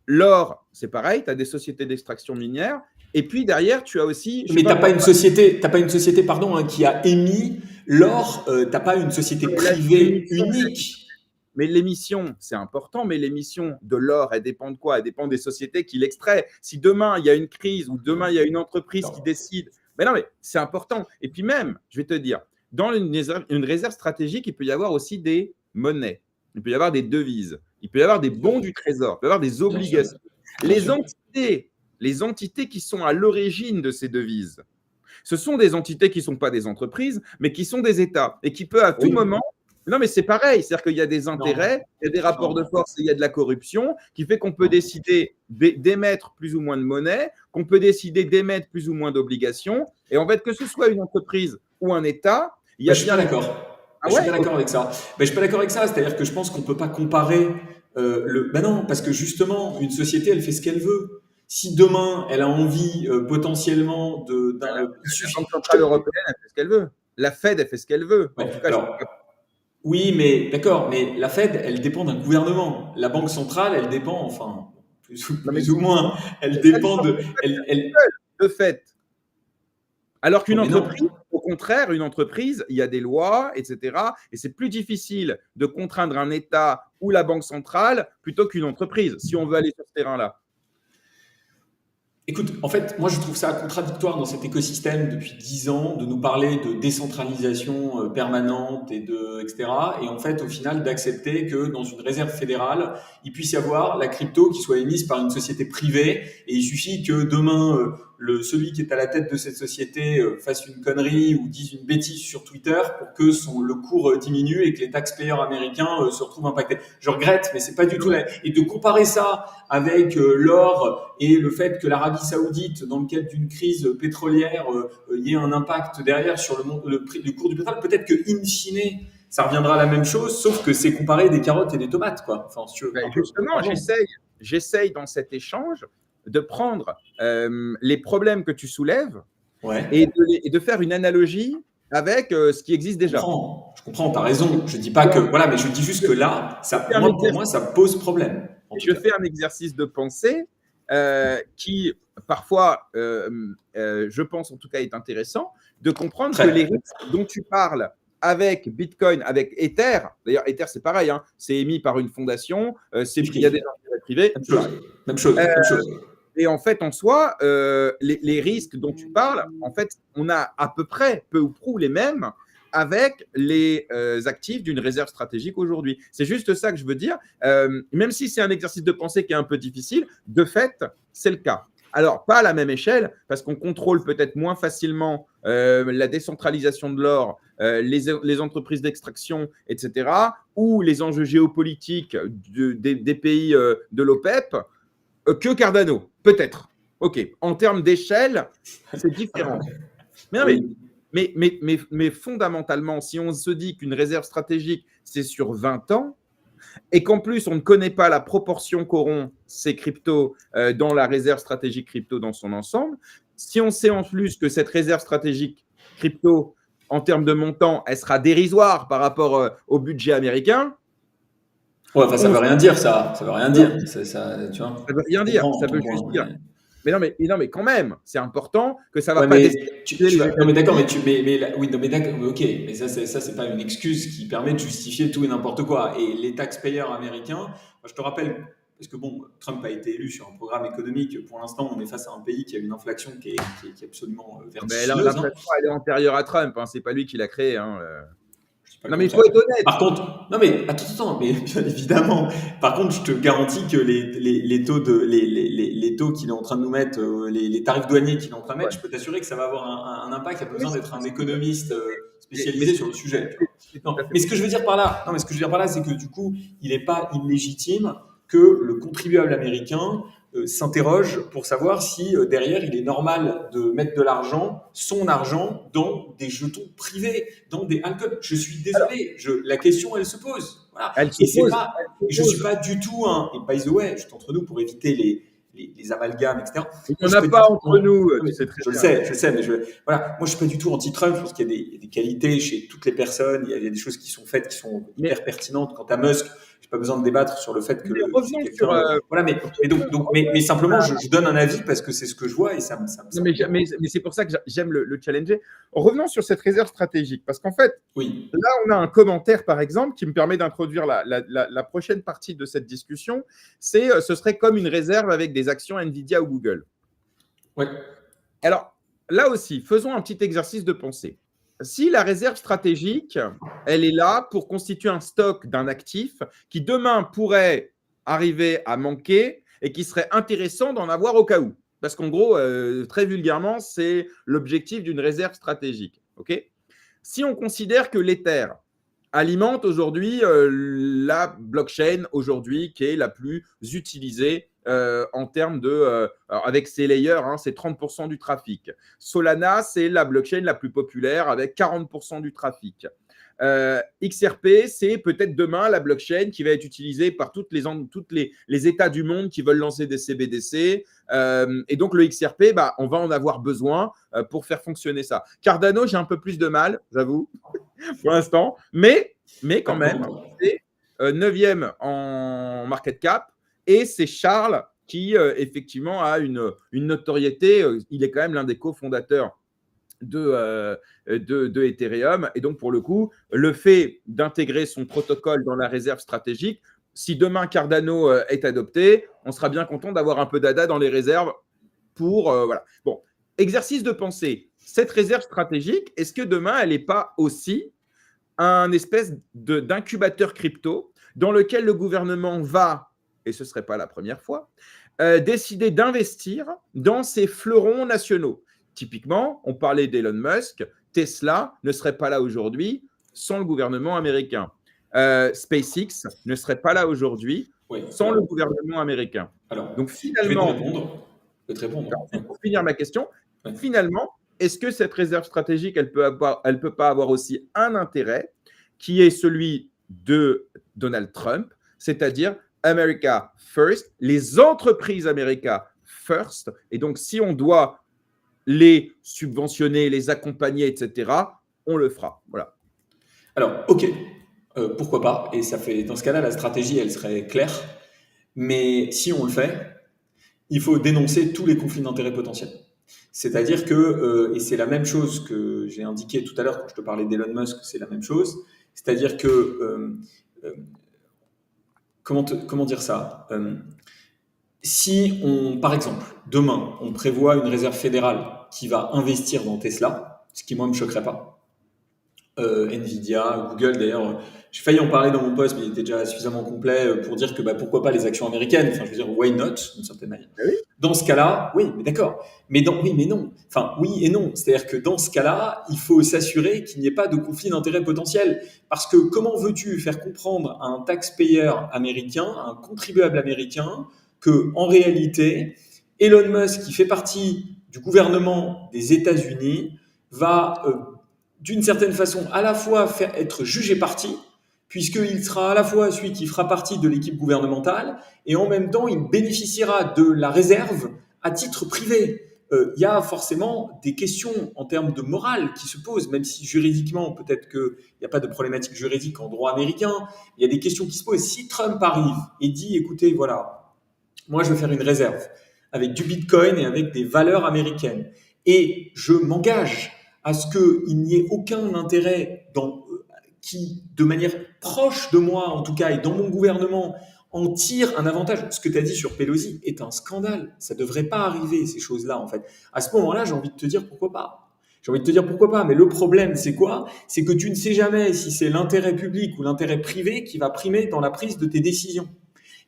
L'or, c'est pareil, tu as des sociétés d'extraction minière. Et puis derrière, tu as aussi. Mais t'as pas une société, pardon, hein, qui a émis l'or. T'as pas une société privée unique. Mais l'émission, c'est important, mais l'émission de l'or, elle dépend de quoi? Elle dépend des sociétés qui l'extraient. Si demain, il y a une crise ou demain, il y a une entreprise qui décide. Mais non, mais c'est important. Et puis même, je vais te dire, dans une réserve stratégique, il peut y avoir aussi des monnaies. Il peut y avoir des devises. Il peut y avoir des bons du trésor. Il peut y avoir des obligations. Les entités qui sont à l'origine de ces devises, ce sont des entités qui ne sont pas des entreprises, mais qui sont des États et qui peuvent à tout moment. Non, mais c'est pareil. C'est-à-dire qu'il y a des intérêts, il y a des rapports de force et il y a de la corruption qui fait qu'on peut décider d'émettre plus ou moins de monnaie, qu'on peut décider d'émettre plus ou moins d'obligations. Et en fait, que ce soit une entreprise ou un État, il y a je suis bien d'accord. Je suis bien d'accord avec ça. Mais je suis pas d'accord avec ça. C'est-à-dire que je pense qu'on peut pas comparer Ben non, parce que justement, une société, elle fait ce qu'elle veut. Si demain, elle a envie potentiellement de... La Banque centrale européenne, elle fait ce qu'elle veut. La Fed, elle fait ce qu'elle veut. Ouais, en tout cas, oui, mais d'accord, mais la Fed, elle dépend d'un gouvernement. La Banque centrale, elle dépend, enfin, plus ou moins, elle dépend de... De fait. Alors qu'une entreprise, au contraire, une entreprise, il y a des lois, etc. Et c'est plus difficile de contraindre un État ou la Banque centrale plutôt qu'une entreprise, si on veut aller sur ce terrain-là. Écoute, en fait, moi je trouve ça contradictoire dans cet écosystème depuis 10 ans de nous parler de décentralisation permanente etc. Et en fait, au final, d'accepter que dans une réserve fédérale, il puisse y avoir la crypto qui soit émise par une société privée. Et il suffit que demain, celui qui est à la tête de cette société fasse une connerie ou dise une bêtise sur Twitter pour que le cours diminue et que les taxpayers américains se retrouvent impactés. Je regrette, mais c'est pas du tout là. Et de comparer ça avec l'or et le fait que l'Arabie Saoudite, dans le cadre d'une crise pétrolière, y ait un impact derrière sur le prix du cours du pétrole, peut-être que in fine, ça reviendra à la même chose, sauf que c'est comparer des carottes et des tomates, quoi. Enfin, si tu veux, justement, j'essaye dans cet échange de prendre les problèmes que tu soulèves et de faire une analogie avec ce qui existe déjà. Je comprends, tu as raison. Je dis pas que voilà, mais je dis juste que là, pour moi, ça pose problème. Je fais un exercice de pensée qui, parfois, je pense en tout cas, est intéressant, de comprendre que les risques dont tu parles avec Bitcoin, avec Ether, d'ailleurs, Ether, c'est pareil, hein, c'est émis par une fondation, il y a des intérêts privés. Même chose. Et en fait, en soi, les risques dont tu parles, en fait, on a à peu près, peu ou prou, les mêmes avec les actifs d'une réserve stratégique aujourd'hui. C'est juste ça que je veux dire. Même si c'est un exercice de pensée qui est un peu difficile, de fait, c'est le cas. Alors, pas à la même échelle, parce qu'on contrôle peut-être moins facilement la décentralisation de l'or, les entreprises d'extraction, etc., ou les enjeux géopolitiques des pays de l'OPEP, que Cardano, peut-être. OK. En termes d'échelle, c'est différent. Mais fondamentalement, si on se dit qu'une réserve stratégique, c'est sur 20 ans, et qu'en plus, on ne connaît pas la proportion qu'auront ces cryptos dans la réserve stratégique crypto dans son ensemble, si on sait en plus que cette réserve stratégique crypto, en termes de montant, elle sera dérisoire par rapport au budget américain. Ouais, enfin, ça veut rien dire, ça. Ça veut rien dire. Ça, tu vois, ça veut rien dire. Ça veut juste dire. Mais non, mais quand même, c'est important que ça va pas. Non, mais d'accord, oui, non, mais d'accord, ok, mais ça, c'est pas une excuse qui permet de justifier tout et n'importe quoi. Et les taxpayers américains, moi, je te rappelle, parce que bon, Trump a été élu sur un programme économique. Pour l'instant, on est face à un pays qui a une inflation qui est absolument Mais vertigineuse. l'inflation, elle est antérieure à Trump. C'est pas lui qui l'a créée. Je dis pas le Non, mais il contraire. faut être honnête. Par contre, non mais attends, mais bien évidemment. Par contre, je te garantis que les taux les taux qu'il est en train de nous mettre, les tarifs douaniers qu'il est en train de mettre, Ouais. je peux t'assurer que ça va avoir un impact. Il n'y a pas besoin Mais d'être un économiste mais spécialisé sur le sujet. Tu vois. c'est tout Non, à fait mais ce que je veux dire par là, non, mais ce que je veux dire par là, c'est que du coup, il n'est pas illégitime que le contribuable américain s'interroge pour savoir si derrière il est normal de mettre de l'argent, son argent, dans des jetons privés, dans des alcools. Je suis Alors, désolé, la question elle se pose. Voilà. elle se Et c'est pose. pas, Elle se je suis pose. pas du tout un. Et by the way, juste entre nous pour éviter les amalgames, etc. Il Moi, n'y je en suis a pas du pas tout. entre nous, Non, tu mais sais très je le bien. sais, mais voilà. Moi, je suis pas du tout anti-Trump. Je pense qu'il y a des qualités chez toutes les personnes. Il y a des choses qui sont faites qui sont Mais, hyper pertinentes. Quant à Musk, j'ai pas besoin de débattre sur le fait que mais c'est revenons sur. quelqu'un. Voilà, mais simplement, je donne un avis parce que c'est ce que je vois et ça Non, me mais c'est pour ça que j'aime le challenger. Revenons sur cette réserve stratégique, parce qu'en fait, Oui, là, on a un commentaire, par exemple, qui me permet d'introduire la prochaine partie de cette discussion. Ce serait comme une réserve avec des actions Nvidia ou Google. ouais, Alors, là aussi, faisons un petit exercice de pensée. Si la réserve stratégique, elle est là pour constituer un stock d'un actif qui demain pourrait arriver à manquer et qui serait intéressant d'en avoir au cas où. Parce qu'en gros, très vulgairement, c'est l'objectif d'une réserve stratégique. Ok. Si on considère que l'Ether alimente aujourd'hui la blockchain aujourd'hui qui est la plus utilisée en termes de, avec ses layers, c'est 30% du trafic. Solana, c'est la blockchain la plus populaire avec 40% du trafic. XRP, c'est peut-être demain la blockchain qui va être utilisée par toutes les États du monde qui veulent lancer des CBDC. Et donc, le XRP, on va en avoir besoin pour faire fonctionner ça. Cardano, j'ai un peu plus de mal, j'avoue, pour l'instant. Mais quand même, c'est 9e en market cap. Et c'est Charles qui, effectivement, a une notoriété. Il est quand même l'un des cofondateurs de Ethereum. Et donc, pour le coup, le fait d'intégrer son protocole dans la réserve stratégique, si demain Cardano est adopté, on sera bien content d'avoir un peu d'ADA dans les réserves pour… voilà. Bon, exercice de pensée. Cette réserve stratégique, est-ce que demain, elle n'est pas aussi un espèce d'incubateur crypto dans lequel le gouvernement va, et ce ne serait pas la première fois, décider d'investir dans ces fleurons nationaux. Typiquement, on parlait d'Elon Musk, Tesla ne serait pas là aujourd'hui sans le gouvernement américain. SpaceX ne serait pas là aujourd'hui sans le gouvernement américain. Alors, donc je vais te finalement, répondre. Je vais te répondre. pour finir ma question, Ouais. finalement, est-ce que cette réserve stratégique, elle peut pas avoir aussi un intérêt qui est celui de Donald Trump, c'est-à-dire America First, les entreprises America First. Et donc, si on doit les subventionner, les accompagner, etc., on le fera. Voilà. Alors, ok, pourquoi pas. Et ça fait, dans ce cas-là, la stratégie, elle serait claire. Mais si on le fait, il faut dénoncer tous les conflits d'intérêts potentiels. C'est-à-dire que, et c'est la même chose que j'ai indiqué tout à l'heure quand je te parlais d'Elon Musk, c'est la même chose. C'est-à-dire que, comment dire ça si on, par exemple, demain, on prévoit une réserve fédérale qui va investir dans Tesla, ce qui, moi, me choquerait pas, Nvidia, Google, d'ailleurs, j'ai failli en parler dans mon post, mais il était déjà suffisamment complet pour dire que pourquoi pas les actions américaines, enfin, je veux dire, why not, d'une certaine manière. Oui. Dans ce cas-là, oui, mais d'accord. Oui, mais non. Enfin, oui et non. C'est-à-dire que dans ce cas-là, il faut s'assurer qu'il n'y ait pas de conflit d'intérêts potentiel. Parce que comment veux-tu faire comprendre à un taxpayer américain, à un contribuable américain, que en réalité, Elon Musk, qui fait partie du gouvernement des États-Unis, va d'une certaine façon à la fois être jugé parti, puisqu'il sera à la fois celui qui fera partie de l'équipe gouvernementale, et en même temps, il bénéficiera de la réserve à titre privé. Il y a forcément des questions en termes de morale qui se posent, même si juridiquement, peut-être qu'il n'y a pas de problématique juridique en droit américain, il y a des questions qui se posent. Si Trump arrive et dit, écoutez, voilà, moi je veux faire une réserve avec du Bitcoin et avec des valeurs américaines, et je m'engage à ce qu'il n'y ait aucun intérêt qui, de manière proche de moi, en tout cas, et dans mon gouvernement, en tire un avantage. Ce que tu as dit sur Pelosi est un scandale. Ça ne devrait pas arriver, ces choses-là, en fait. À ce moment-là, j'ai envie de te dire pourquoi pas. J'ai envie de te dire pourquoi pas. Mais le problème, c'est quoi? C'est que tu ne sais jamais si c'est l'intérêt public ou l'intérêt privé qui va primer dans la prise de tes décisions.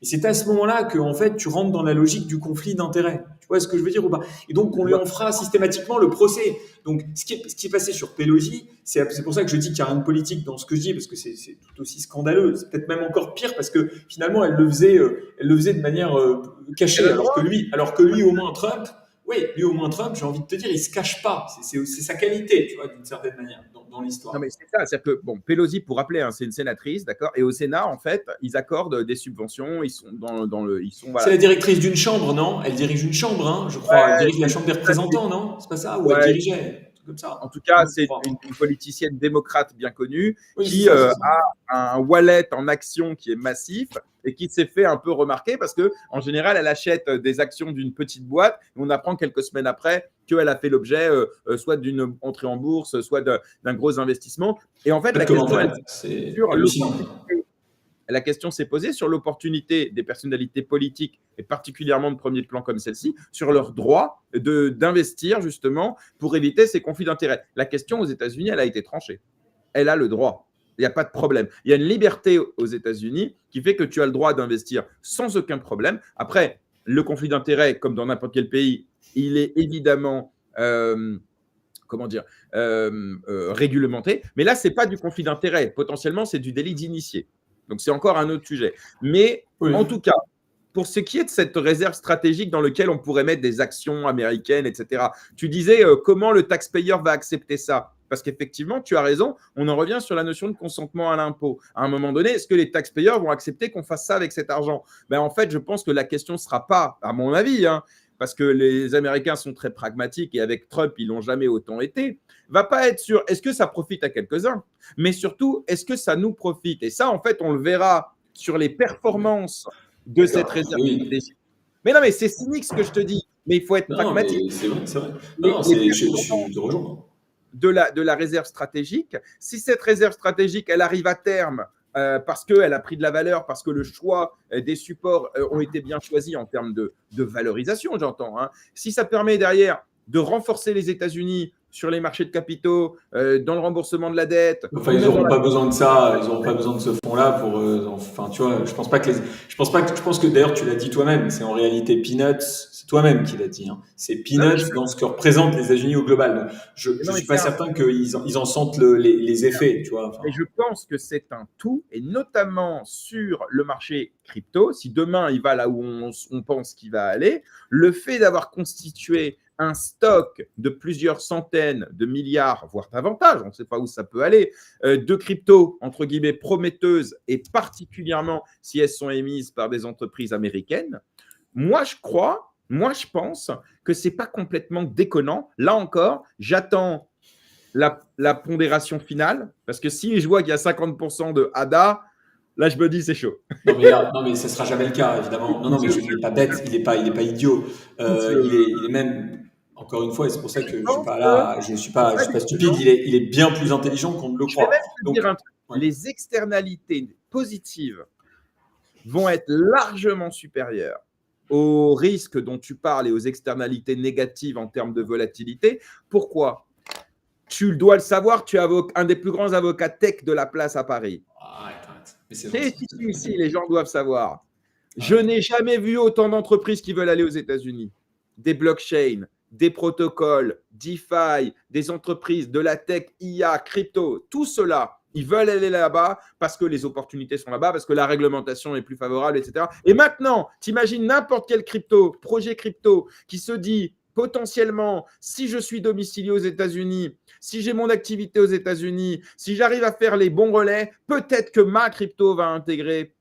Et c'est à ce moment-là que, en fait, tu rentres dans la logique du conflit d'intérêts. Tu vois ce que je veux dire ou pas? Et donc, on lui en fera systématiquement le procès. Donc, ce qui est passé sur Pelosi, c'est pour ça que je dis qu'il n'y a rien de politique dans ce que je dis, parce que c'est tout aussi scandaleux. C'est peut-être même encore pire, parce que finalement, elle le faisait de manière cachée. Alors que lui, au moins Trump, oui, lui au moins Trump, j'ai envie de te dire, il se cache pas. C'est sa qualité, tu vois, d'une certaine manière, dans l'histoire. Non, mais c'est ça, c'est-à-dire que, bon, Pelosi, pour rappeler, hein, c'est une sénatrice, d'accord, et au Sénat, en fait, ils accordent des subventions, ils sont voilà. C'est la directrice d'une chambre, non? Elle dirige une chambre, hein, je crois. Ouais, Elle dirige la chambre des représentants, non? C'est pas ça? Ou elle ouais. dirigeait? Un truc comme ça. En tout cas, Je c'est crois. une politicienne démocrate bien connue Oui, qui c'est ça, c'est ça. a un wallet en actions qui est massif et qui s'est fait un peu remarquer parce que en général, elle achète des actions d'une petite boîte et on apprend quelques semaines après qu'elle a fait l'objet soit d'une entrée en bourse, soit d'un gros investissement. Et en fait, Pas de commentaire. C'est sur hallucinant. la question s'est posée sur l'opportunité des personnalités politiques, et particulièrement de premier plan comme celle-ci, sur leur droit d'investir justement pour éviter ces conflits d'intérêts. La question aux États-Unis, elle a été tranchée. Elle a le droit. Il n'y a pas de problème. Il y a une liberté aux États-Unis qui fait que tu as le droit d'investir sans aucun problème. Après, le conflit d'intérêts, comme dans n'importe quel pays, il est évidemment réglementé. Mais là, ce n'est pas du conflit d'intérêts. Potentiellement, c'est du délit d'initié. Donc, c'est encore un autre sujet. Mais Oui. en tout cas, pour ce qui est de cette réserve stratégique dans laquelle on pourrait mettre des actions américaines, etc., tu disais comment le taxpayer va accepter ça? Parce qu'effectivement, tu as raison, on en revient sur la notion de consentement à l'impôt. À un moment donné, est-ce que les taxpayers vont accepter qu'on fasse ça avec cet argent? En fait, je pense que la question ne sera pas, à mon avis, parce que les Américains sont très pragmatiques et avec Trump, ils n'ont jamais autant été, va pas être sur est-ce que ça profite à quelques-uns, mais surtout, est-ce que ça nous profite? Et ça, en fait, on le verra sur les performances de cette réserve stratégique. Mais non, mais c'est cynique ce que je te dis, mais il faut être pragmatique. C'est vrai, c'est vrai. Je te rejoins. De la réserve stratégique, si cette réserve stratégique, elle arrive à terme parce qu'elle a pris de la valeur, parce que le choix des supports ont été bien choisis en termes de valorisation, j'entends. Si ça permet derrière de renforcer les États-Unis sur les marchés de capitaux, dans le remboursement de la dette. Enfin, ils n'auront pas besoin de ça, ils n'auront pas besoin de ce fonds-là pour. Enfin, tu vois, je pense que d'ailleurs tu l'as dit toi-même, c'est en réalité peanuts, c'est toi-même qui l'as dit. C'est peanuts dans ce que représentent les États-Unis au global. Donc, je suis pas certain qu'ils en sentent les effets, tu vois. Enfin. Et je pense que c'est un tout, et notamment sur le marché crypto, si demain il va là où on pense qu'il va aller, le fait d'avoir constitué un stock de plusieurs centaines de milliards, voire davantage, on ne sait pas où ça peut aller, de crypto, entre guillemets, prometteuses, et particulièrement si elles sont émises par des entreprises américaines, moi je pense que ce n'est pas complètement déconnant. Là encore, j'attends la pondération finale, parce que si je vois qu'il y a 50% de ADA, là je me dis c'est chaud. Non mais ce sera jamais le cas évidemment. Non mais il n'est pas bête, il n'est pas idiot. Il est même encore une fois, et c'est pour ça que je suis pas stupide. Il est bien plus intelligent qu'on ne le croit. Je vais même te dire un truc. Les externalités positives vont être largement supérieures aux risques dont tu parles et aux externalités négatives en termes de volatilité. Pourquoi? Tu dois le savoir, tu es un des plus grands avocats tech de la place à Paris. Arrête. Si, les gens doivent savoir. Je n'ai jamais vu autant d'entreprises qui veulent aller aux États-Unis. Des blockchains, des protocoles, DeFi, des entreprises, de la tech, IA, crypto, tout cela, ils veulent aller là-bas parce que les opportunités sont là-bas, parce que la réglementation est plus favorable, etc. Et maintenant, t'imagines n'importe quel projet crypto qui se dit potentiellement, si je suis domicilié aux États-Unis, si j'ai mon activité aux États-Unis, si j'arrive à faire les bons relais, peut-être que ma crypto va intégrer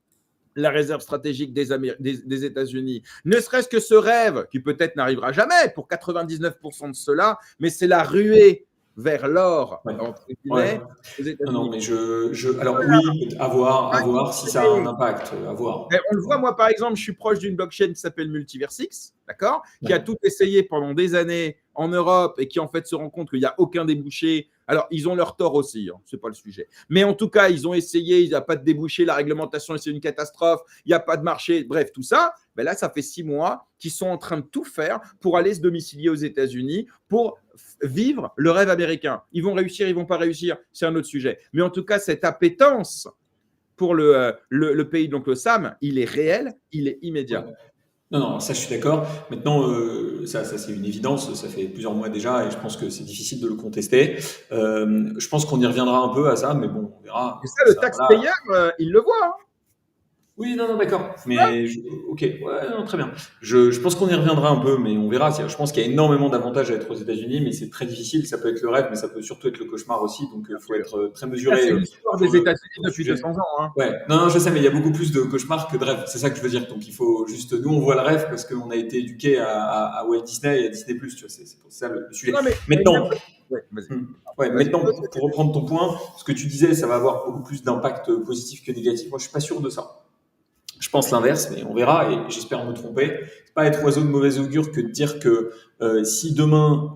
la réserve stratégique des États-Unis. Ne serait-ce que ce rêve, qui peut-être n'arrivera jamais pour 99% de ceux-là, mais c'est la ruée vers l'or, entre guillemets, aux États-Unis. Non, mais alors oui, à voir si ça a un impact, à voir. On le voit, moi, par exemple, je suis proche d'une blockchain qui s'appelle Multiversix, d'accord, qui a tout essayé pendant des années en Europe et qui, en fait, se rend compte qu'il n'y a aucun débouché Alors, ils ont leur tort aussi, hein, c'est pas le sujet. Mais en tout cas, ils ont essayé, il n'y a pas de débouché, la réglementation, c'est une catastrophe, il n'y a pas de marché, bref, tout ça. Ben là, ça fait 6 mois qu'ils sont en train de tout faire pour aller se domicilier aux États-Unis, pour vivre le rêve américain. Ils vont réussir, ils vont pas réussir, c'est un autre sujet. Mais en tout cas, cette appétence pour le pays, donc le SAM, il est réel, il est immédiat. Ouais. Non, non, ça je suis d'accord. Maintenant, ça c'est une évidence, ça fait plusieurs mois déjà et je pense que c'est difficile de le contester. Je pense qu'on y reviendra un peu à ça, mais bon, on Et verra. ça, le Ça, voilà. taxpayer, il le voit. Hein. Oui, non, non, d'accord. Ouais. Ok, ouais, non, très bien. Je pense qu'on y reviendra un peu, mais on verra. Je pense qu'il y a énormément d'avantages à être aux États-Unis, mais c'est très difficile. Ça peut être le rêve, mais ça peut surtout être le cauchemar aussi. Donc, il faut être très Ça, mesuré c'est l'histoire sur des États-Unis le depuis sujet. 200 ans. Hein. Ouais, non, non, je sais, mais il y a beaucoup plus de cauchemars que de rêves. C'est ça que je veux dire. Donc, il faut juste, nous, on voit le rêve parce qu'on a été éduqué à Walt Disney et à Disney+. Tu vois, c'est pour ça le sujet. Non, mais Maintenant, ouais, vas-y. Ouais, Vas-y. maintenant, pour reprendre ton point, ce que tu disais, ça va avoir beaucoup plus d'impact positif que négatif. Moi, je suis pas sûr de ça. Je pense l'inverse, mais on verra et j'espère me tromper. C'est pas être oiseau de mauvais augure que de dire que si demain,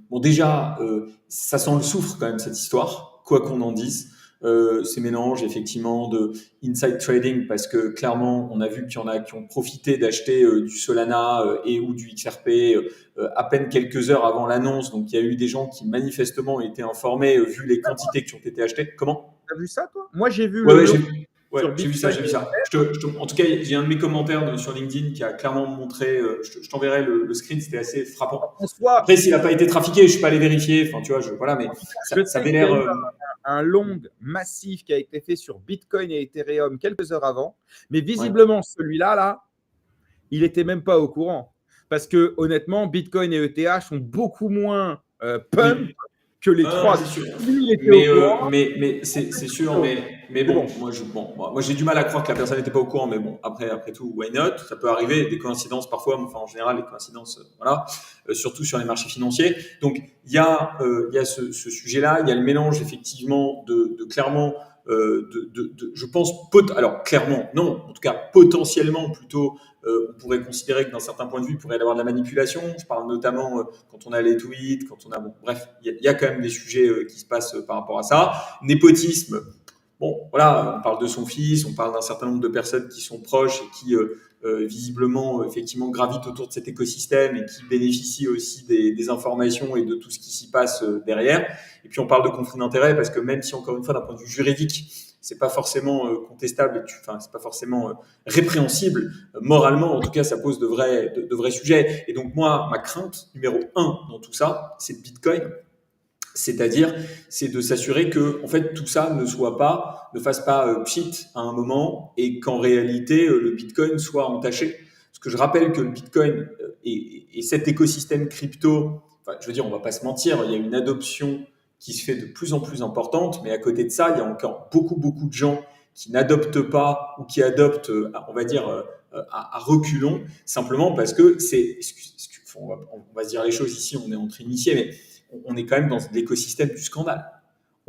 bon déjà, ça sent le soufre quand même cette histoire, quoi qu'on en dise. Ces mélanges effectivement de inside trading parce que clairement on a vu qu'il y en a qui ont profité d'acheter du Solana et ou du XRP à peine quelques heures avant l'annonce. Donc il y a eu des gens qui manifestement ont été informés vu les quantités qui ont été achetées. Comment? T'as vu ça, toi? Moi, j'ai vu Ouais, le ouais, lot ouais, sur j'ai vu ça, Bitcoin. j'ai vu ça. En tout cas, j'ai un de mes commentaires sur LinkedIn qui a clairement montré, je t'enverrai le screen, c'était assez frappant. En soi, Après, s'il n'a pas été trafiqué, je suis pas allé vérifier, enfin, tu vois, voilà, mais je ça sais avait qu'il y a l'air. eu un long massif qui a été fait sur Bitcoin et Ethereum quelques heures avant, mais Ouais. visiblement, celui-là, là, il n'était même pas au courant. Parce que honnêtement, Bitcoin et ETH sont beaucoup moins pump Oui. que les Ah, trois. c'est sûr. Lui, il était au courant. Mais c'est sûr, mais C'est bon, bon. moi j'ai du mal à croire que la personne n'était pas au courant, mais bon, après tout, why not? Ça peut arriver, des coïncidences parfois, mais enfin en général, les coïncidences, voilà, surtout sur les marchés financiers. Donc il y a ce sujet-là, il y a le mélange effectivement de clairement, je pense, alors clairement, non, en tout cas potentiellement plutôt. On pourrait considérer que d'un certain point de vue, il pourrait y avoir de la manipulation. Je parle notamment quand on a les tweets, quand on a... Bon, bref, il y a quand même des sujets qui se passent par rapport à ça. Népotisme, bon, voilà, on parle de son fils, on parle d'un certain nombre de personnes qui sont proches et qui visiblement, effectivement, gravitent autour de cet écosystème et qui bénéficient aussi des informations et de tout ce qui s'y passe derrière. Et puis, on parle de conflit d'intérêts parce que même si, encore une fois, d'un point de vue juridique, c'est pas forcément contestable, enfin, c'est pas forcément répréhensible. Moralement, en tout cas, ça pose de vrais sujets. Et donc, moi, ma crainte numéro 1 dans tout ça, c'est le Bitcoin. C'est-à-dire, c'est de s'assurer que, en fait, tout ça ne fasse pas pchit à un moment et qu'en réalité, le Bitcoin soit entaché. Parce que je rappelle que le Bitcoin et cet écosystème crypto, enfin, je veux dire, on va pas se mentir, il y a une adoption qui se fait de plus en plus importante, mais à côté de ça, il y a encore beaucoup de gens qui n'adoptent pas ou qui adoptent, on va dire, à reculons, simplement parce que on va se dire les choses ici, on est entre initiés, mais on est quand même dans l'écosystème du scandale.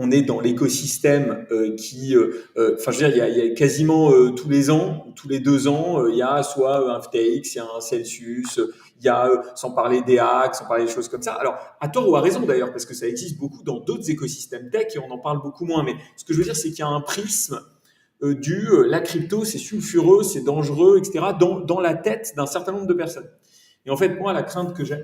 On est dans l'écosystème enfin, je veux dire, il y a quasiment tous les ans, tous les 2 ans, il y a soit un FTX, il y a un Celsius, il y a, sans parler des hacks, sans parler des choses comme ça. Alors, à tort ou à raison d'ailleurs, parce que ça existe beaucoup dans d'autres écosystèmes tech et on en parle beaucoup moins. Mais ce que je veux dire, c'est qu'il y a un prisme la crypto, c'est sulfureux, c'est dangereux, etc., dans la tête d'un certain nombre de personnes. Et en fait, moi, la crainte que j'ai,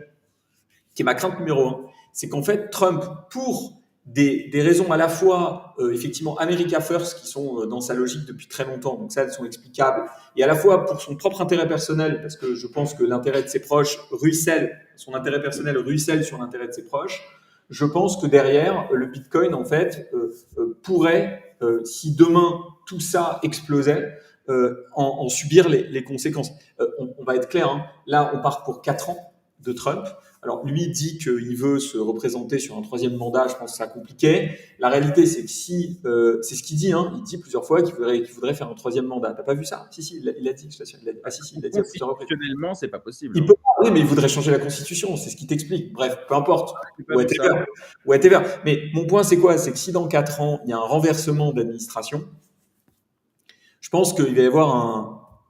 qui est ma crainte numéro 1, c'est qu'en fait, Trump, pour des raisons à la fois, effectivement, America First, qui sont dans sa logique depuis très longtemps, donc ça, elles sont explicables, et à la fois pour son propre intérêt personnel, parce que je pense que l'intérêt de ses proches ruisselle, son intérêt personnel ruisselle sur l'intérêt de ses proches, je pense que derrière, le Bitcoin, en fait, pourrait, si demain tout ça explosait, en subir les conséquences. On va être clair, hein, là, on part pour 4 ans de Trump. Alors, lui dit qu'il veut se représenter sur un 3e mandat. Je pense que c'est compliqué. La réalité, c'est que si, c'est ce qu'il dit, hein, il dit plusieurs fois qu'il voudrait faire un 3e mandat. T'as pas vu ça? Si, il a dit, je t'assure. Ah, si, il a dit à plusieurs reprises. Constitutionnellement, c'est pas possible. Il peut pas, oui, mais il voudrait changer la Constitution. C'est ce qui t'explique. Bref, peu importe. Whatever. Mais mon point, c'est quoi? C'est que si dans 4 ans, il y a un renversement d'administration, je pense qu'il va y avoir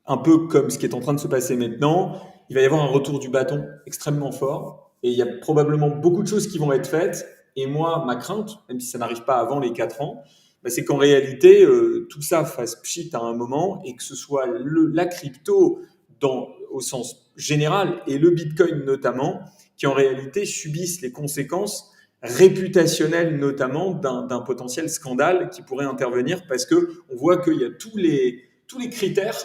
un peu comme ce qui est en train de se passer maintenant, il va y avoir un retour du bâton extrêmement fort et il y a probablement beaucoup de choses qui vont être faites Et moi, ma crainte, même si ça n'arrive pas avant les 4 ans, bah, c'est qu'en réalité, tout ça fasse pchit à un moment et que ce soit la crypto au sens général et le Bitcoin notamment, qui en réalité subissent les conséquences réputationnelles notamment d'un potentiel scandale qui pourrait intervenir parce que on voit qu'il y a tous les critères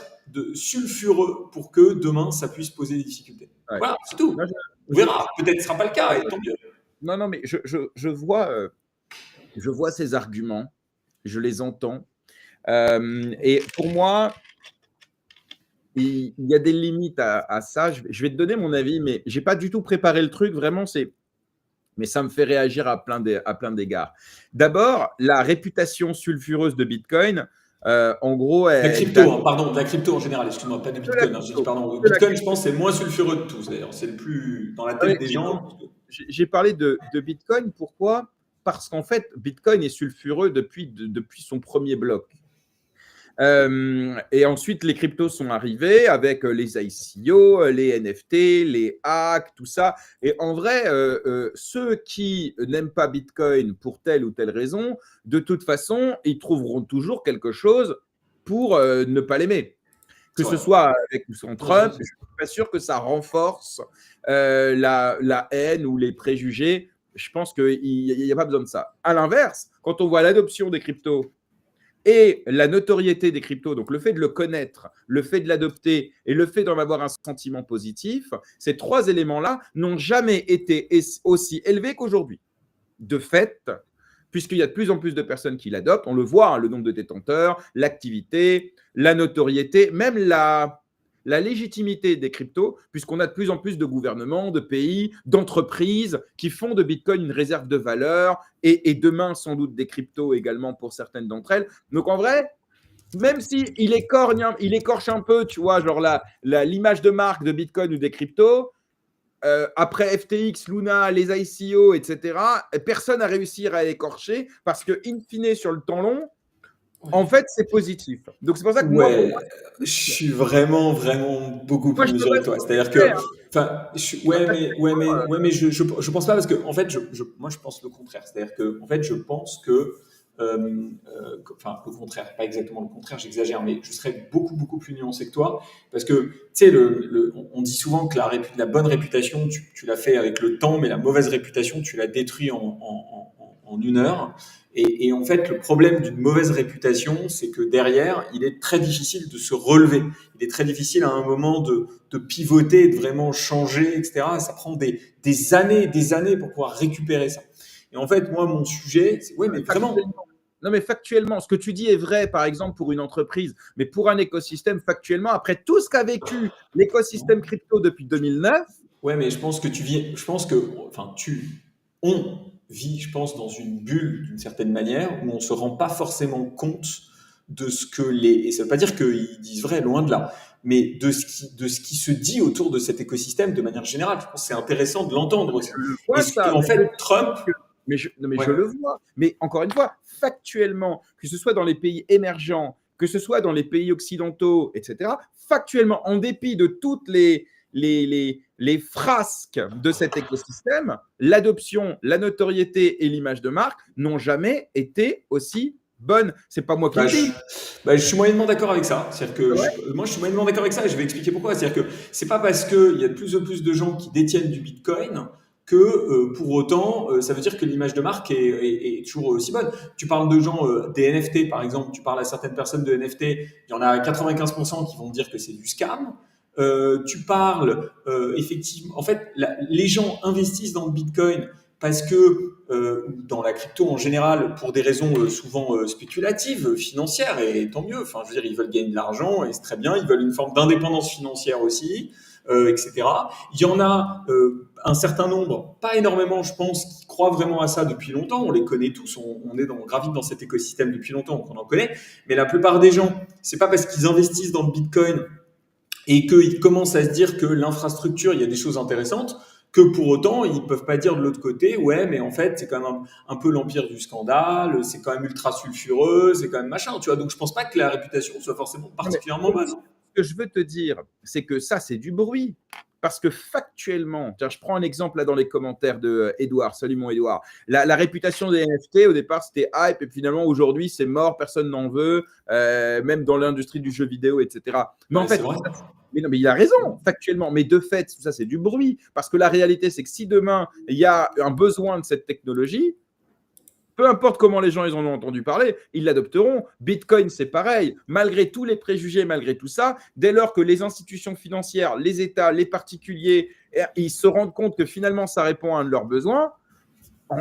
sulfureux pour que demain ça puisse poser des difficultés. Ouais. Voilà, c'est tout. Moi, On verra. Peut-être que ce ne sera pas le cas et tant mieux. non, non, mais je vois ces arguments, je les entends. Et pour moi, il y a des limites à ça. Je vais te donner mon avis, mais je n'ai pas du tout préparé le truc. Vraiment, mais ça me fait réagir à plein d'égards. D'abord, la réputation sulfureuse de Bitcoin, en gros, La crypto, pardon, de la crypto en général, excuse-moi, pas de Bitcoin. J'ai dit pardon. Bitcoin, je pense, c'est le moins sulfureux de tous, d'ailleurs. C'est le plus dans la tête des gens. J'ai parlé de Bitcoin. Pourquoi? Parce qu'en fait, Bitcoin est sulfureux depuis son premier bloc. Et ensuite, les cryptos sont arrivés avec les ICO, les NFT, les hacks, tout ça. Et en vrai, ceux qui n'aiment pas Bitcoin pour telle ou telle raison, de toute façon, ils trouveront toujours quelque chose pour ne pas l'aimer. Que ce soit avec ou sans Trump, je ne suis pas sûr que ça renforce la haine ou les préjugés. Je pense qu'il n'y a pas besoin de ça. À l'inverse, quand on voit l'adoption des cryptos et la notoriété des cryptos, donc le fait de le connaître, le fait de l'adopter et le fait d'en avoir un sentiment positif, ces trois éléments-là n'ont jamais été aussi élevés qu'aujourd'hui. De fait, puisqu'il y a de plus en plus de personnes qui l'adoptent, on le voit, hein, le nombre de détenteurs, l'activité, la notoriété, même la légitimité des cryptos, puisqu'on a de plus en plus de gouvernements, de pays, d'entreprises qui font de Bitcoin une réserve de valeur et demain, sans doute, des cryptos également pour certaines d'entre elles. Donc, en vrai, même s'il écorche un peu, tu vois, genre l'image de marque de Bitcoin ou des cryptos, après FTX, Luna, les ICO, etc., personne n'a réussi à l'écorcher parce que, in fine, sur le temps long, en fait, c'est positif. Donc, c'est pour ça que moi, pour moi, je suis vraiment, vraiment beaucoup plus mesuré que toi. C'est-à-dire que, enfin, mais je pense pas parce que, en fait, moi, je pense le contraire. C'est-à-dire que, en fait, je pense que, enfin, le contraire, pas exactement le contraire, j'exagère, mais je serais beaucoup, beaucoup plus nuancé que toi parce que, tu sais, on dit souvent que la bonne réputation, tu l'as fait avec le temps, mais la mauvaise réputation, tu la détruis en une heure. Et en fait, le problème d'une mauvaise réputation, c'est que derrière, il est très difficile de se relever. Il est très difficile à un moment de pivoter, de vraiment changer, etc. Ça prend des années pour pouvoir récupérer ça. Et en fait, moi, mon sujet, c'est ouais, mais vraiment. Non, mais factuellement, ce que tu dis est vrai, par exemple, pour une entreprise, mais pour un écosystème, factuellement, après tout ce qu'a vécu l'écosystème crypto depuis 2009. Ouais, mais je pense que on vit, je pense, dans une bulle d'une certaine manière où on se rend pas forcément compte de ce que et ça veut pas dire qu'ils disent vrai, loin de là, mais de ce qui se dit autour de cet écosystème de manière générale. Je pense que c'est intéressant de l'entendre aussi. Je le vois, Et ça. en fait, Trump. Je le vois. Mais encore une fois, factuellement, que ce soit dans les pays émergents, que ce soit dans les pays occidentaux, etc., factuellement, en dépit de toutes les frasques de cet écosystème, l'adoption, la notoriété et l'image de marque n'ont jamais été aussi bonnes. C'est pas moi qui le dis. Je suis moyennement d'accord avec ça. C'est-à-dire que moi, je suis moyennement d'accord avec ça et je vais expliquer pourquoi. C'est-à-dire que c'est pas parce qu'il y a de plus en plus de gens qui détiennent du Bitcoin que pour autant, ça veut dire que l'image de marque est toujours aussi bonne. Tu parles de gens, des NFT par exemple, tu parles à certaines personnes de NFT, il y en a 95% qui vont dire que c'est du scam. Tu parles effectivement, en fait, les gens investissent dans le Bitcoin parce que dans la crypto en général, pour des raisons souvent spéculatives, financières, et tant mieux. Enfin, je veux dire, ils veulent gagner de l'argent et c'est très bien. Ils veulent une forme d'indépendance financière aussi, etc. Il y en a un certain nombre, pas énormément, je pense, qui croient vraiment à ça depuis longtemps. On les connaît tous, on gravite dans cet écosystème depuis longtemps, donc on en connaît. Mais la plupart des gens, c'est pas parce qu'ils investissent dans le Bitcoin et qu'ils commencent à se dire que l'infrastructure, il y a des choses intéressantes, que pour autant, ils peuvent pas dire de l'autre côté, ouais, mais en fait, c'est quand même un peu l'empire du scandale, c'est quand même ultra sulfureux, c'est quand même machin, tu vois. Donc, je pense pas que la réputation soit forcément particulièrement bonne. Ce que je veux te dire, c'est que ça, c'est du bruit. parce que factuellement, tiens, je prends un exemple là dans les commentaires de Edouard, salut mon Edouard, la réputation des NFT au départ c'était hype et finalement aujourd'hui c'est mort, personne n'en veut, même dans l'industrie du jeu vidéo, etc. Mais en fait, mais non, mais il a raison, factuellement. Mais de fait, tout ça, c'est du bruit. Parce que la réalité, c'est que si demain, il y a un besoin de cette technologie, peu importe comment les gens ils en ont entendu parler, ils l'adopteront. Bitcoin, c'est pareil. Malgré tous les préjugés, malgré tout ça, dès lors que les institutions financières, les États, les particuliers, ils se rendent compte que finalement, ça répond à un de leurs besoins,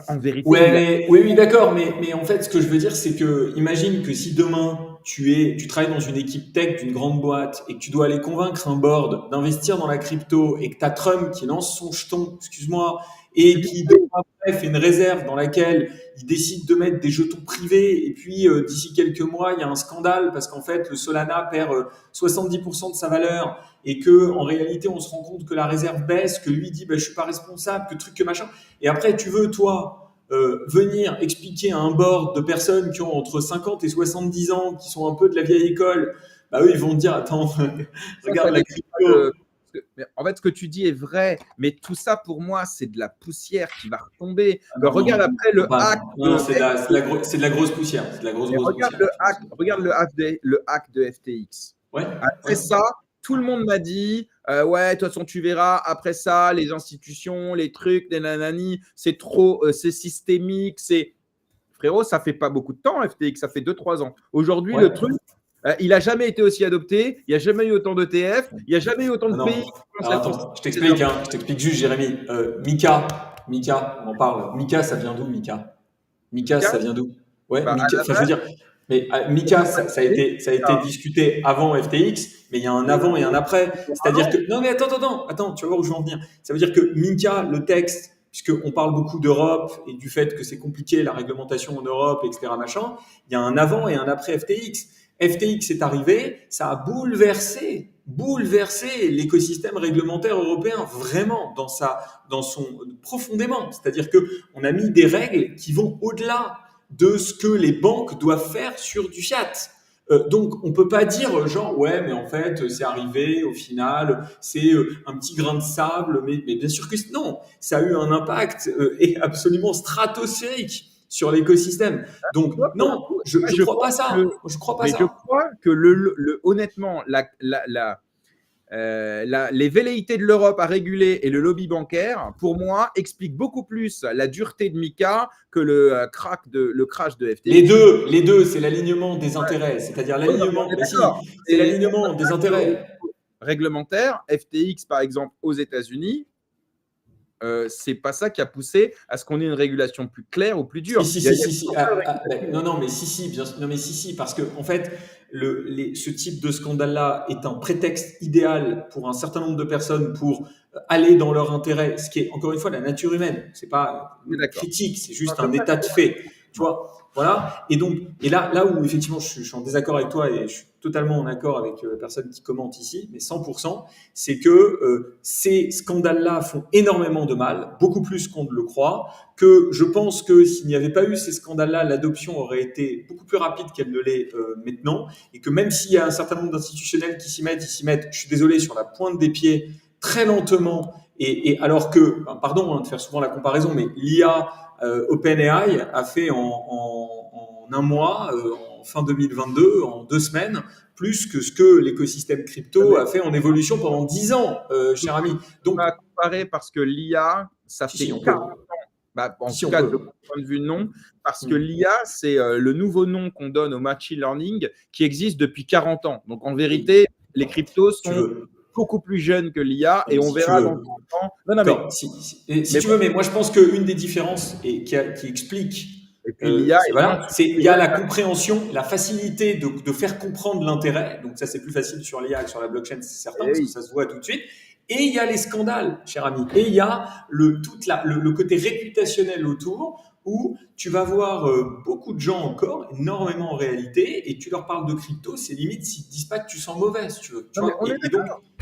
en vérité. Oui, d'accord. Mais en fait, ce que je veux dire, c'est que imagine que si demain tu travailles dans une équipe tech d'une grande boîte et que tu dois aller convaincre un board d'investir dans la crypto et que tu as Trump qui lance son jeton, excuse-moi, et qui après fait une réserve dans laquelle il décide de mettre des jetons privés et puis d'ici quelques mois, il y a un scandale parce qu'en fait, le Solana perd 70% de sa valeur et que en réalité, on se rend compte que la réserve baisse, que lui dit je suis pas responsable, que truc, que machin. Et après, tu veux, toi, venir expliquer à un board de personnes qui ont entre 50 et 70 ans, qui sont un peu de la vieille école, eux, ils vont te dire, attends, regarde la crypto. En fait, ce que tu dis est vrai, mais tout ça, pour moi, c'est de la poussière qui va retomber. Regarde après le hack. Non, c'est de la grosse poussière. C'est de la grosse regarde poussière. Regarde le hack de FTX. Ouais. Après ça, tout le monde m'a dit ouais, de toute façon, tu verras. Après ça, les institutions, les trucs, les nanani, c'est trop, c'est systémique. Frérot, ça fait pas beaucoup de temps, FTX, ça fait 2-3 ans. Aujourd'hui, le truc, il n'a jamais été aussi adopté, il n'y a jamais eu autant d'ETF, il n'y a jamais eu autant de pays. Attends, je t'explique juste, Jérémy. Mika, on en parle. Mika, ça vient d'où, Mika, ça vient d'où? Ouais, Mika, je veux dire, mais Mika, ça a été discuté avant FTX, mais il y a un avant et un après. C'est-à-dire que, non, mais attends, tu vas voir où je veux en venir. Ça veut dire que Mika, le texte, puisqu'on parle beaucoup d'Europe et du fait que c'est compliqué, la réglementation en Europe, etc., machin, il y a un avant et un après FTX. FTX est arrivé, ça a bouleversé l'écosystème réglementaire européen, vraiment, profondément. C'est-à-dire que on a mis des règles qui vont au-delà de ce que les banques doivent faire sur du fiat. Donc, on peut pas dire genre ouais, mais en fait, c'est arrivé au final, c'est un petit grain de sable, mais bien sûr que non, ça a eu un impact absolument stratosphérique sur l'écosystème. Donc non, je crois pas ça. Je crois pas ça. Je crois que honnêtement, les velléités de l'Europe à réguler et le lobby bancaire, pour moi, expliquent beaucoup plus la dureté de Mika que le crash de FTX. Les deux, c'est l'alignement des intérêts, c'est-à-dire l'alignement, c'est l'alignement des intérêts réglementaires. FTX, par exemple, aux États-Unis, c'est pas ça qui a poussé à ce qu'on ait une régulation plus claire ou plus dure. Non, mais si, parce que en fait, ce type de scandale-là est un prétexte idéal pour un certain nombre de personnes pour aller dans leur intérêt, ce qui est encore une fois la nature humaine. C'est pas critique, c'est juste un état de fait. Tu vois, voilà. Et là où effectivement je suis en désaccord avec toi et je suis totalement en accord avec la personne qui commente ici, mais 100%, c'est que ces scandales-là font énormément de mal, beaucoup plus qu'on ne le croit, que je pense que s'il n'y avait pas eu ces scandales-là, l'adoption aurait été beaucoup plus rapide qu'elle ne l'est maintenant, et que même s'il y a un certain nombre d'institutionnels qui s'y mettent, je suis désolé, sur la pointe des pieds, très lentement, et alors que, pardon de faire souvent la comparaison, mais l'IA OpenAI a fait en un mois, en fin 2022, en 2 semaines, plus que ce que l'écosystème crypto a fait en évolution pendant 10 ans, cher ami. Donc, on va comparer parce que l'IA, ça fait 40 ans. En tout cas, de mon point de vue, non. Parce que l'IA, c'est le nouveau nom qu'on donne au machine learning qui existe depuis 40 ans. Donc, en vérité, les cryptos sont beaucoup plus jeunes que l'IA et on verra dans 30 ans. Si tu veux, mais moi, je pense qu'une des différences et qui explique il y a la compréhension, la facilité de faire comprendre l'intérêt. Donc ça, c'est plus facile sur l'IA que sur la blockchain, c'est certain, parce que ça se voit tout de suite. Et il y a les scandales, cher ami. Et il y a le côté réputationnel autour, où tu vas voir beaucoup de gens encore, énormément en réalité, et tu leur parles de crypto, c'est limite s'ils ne disent pas que tu sens mauvais, si tu veux.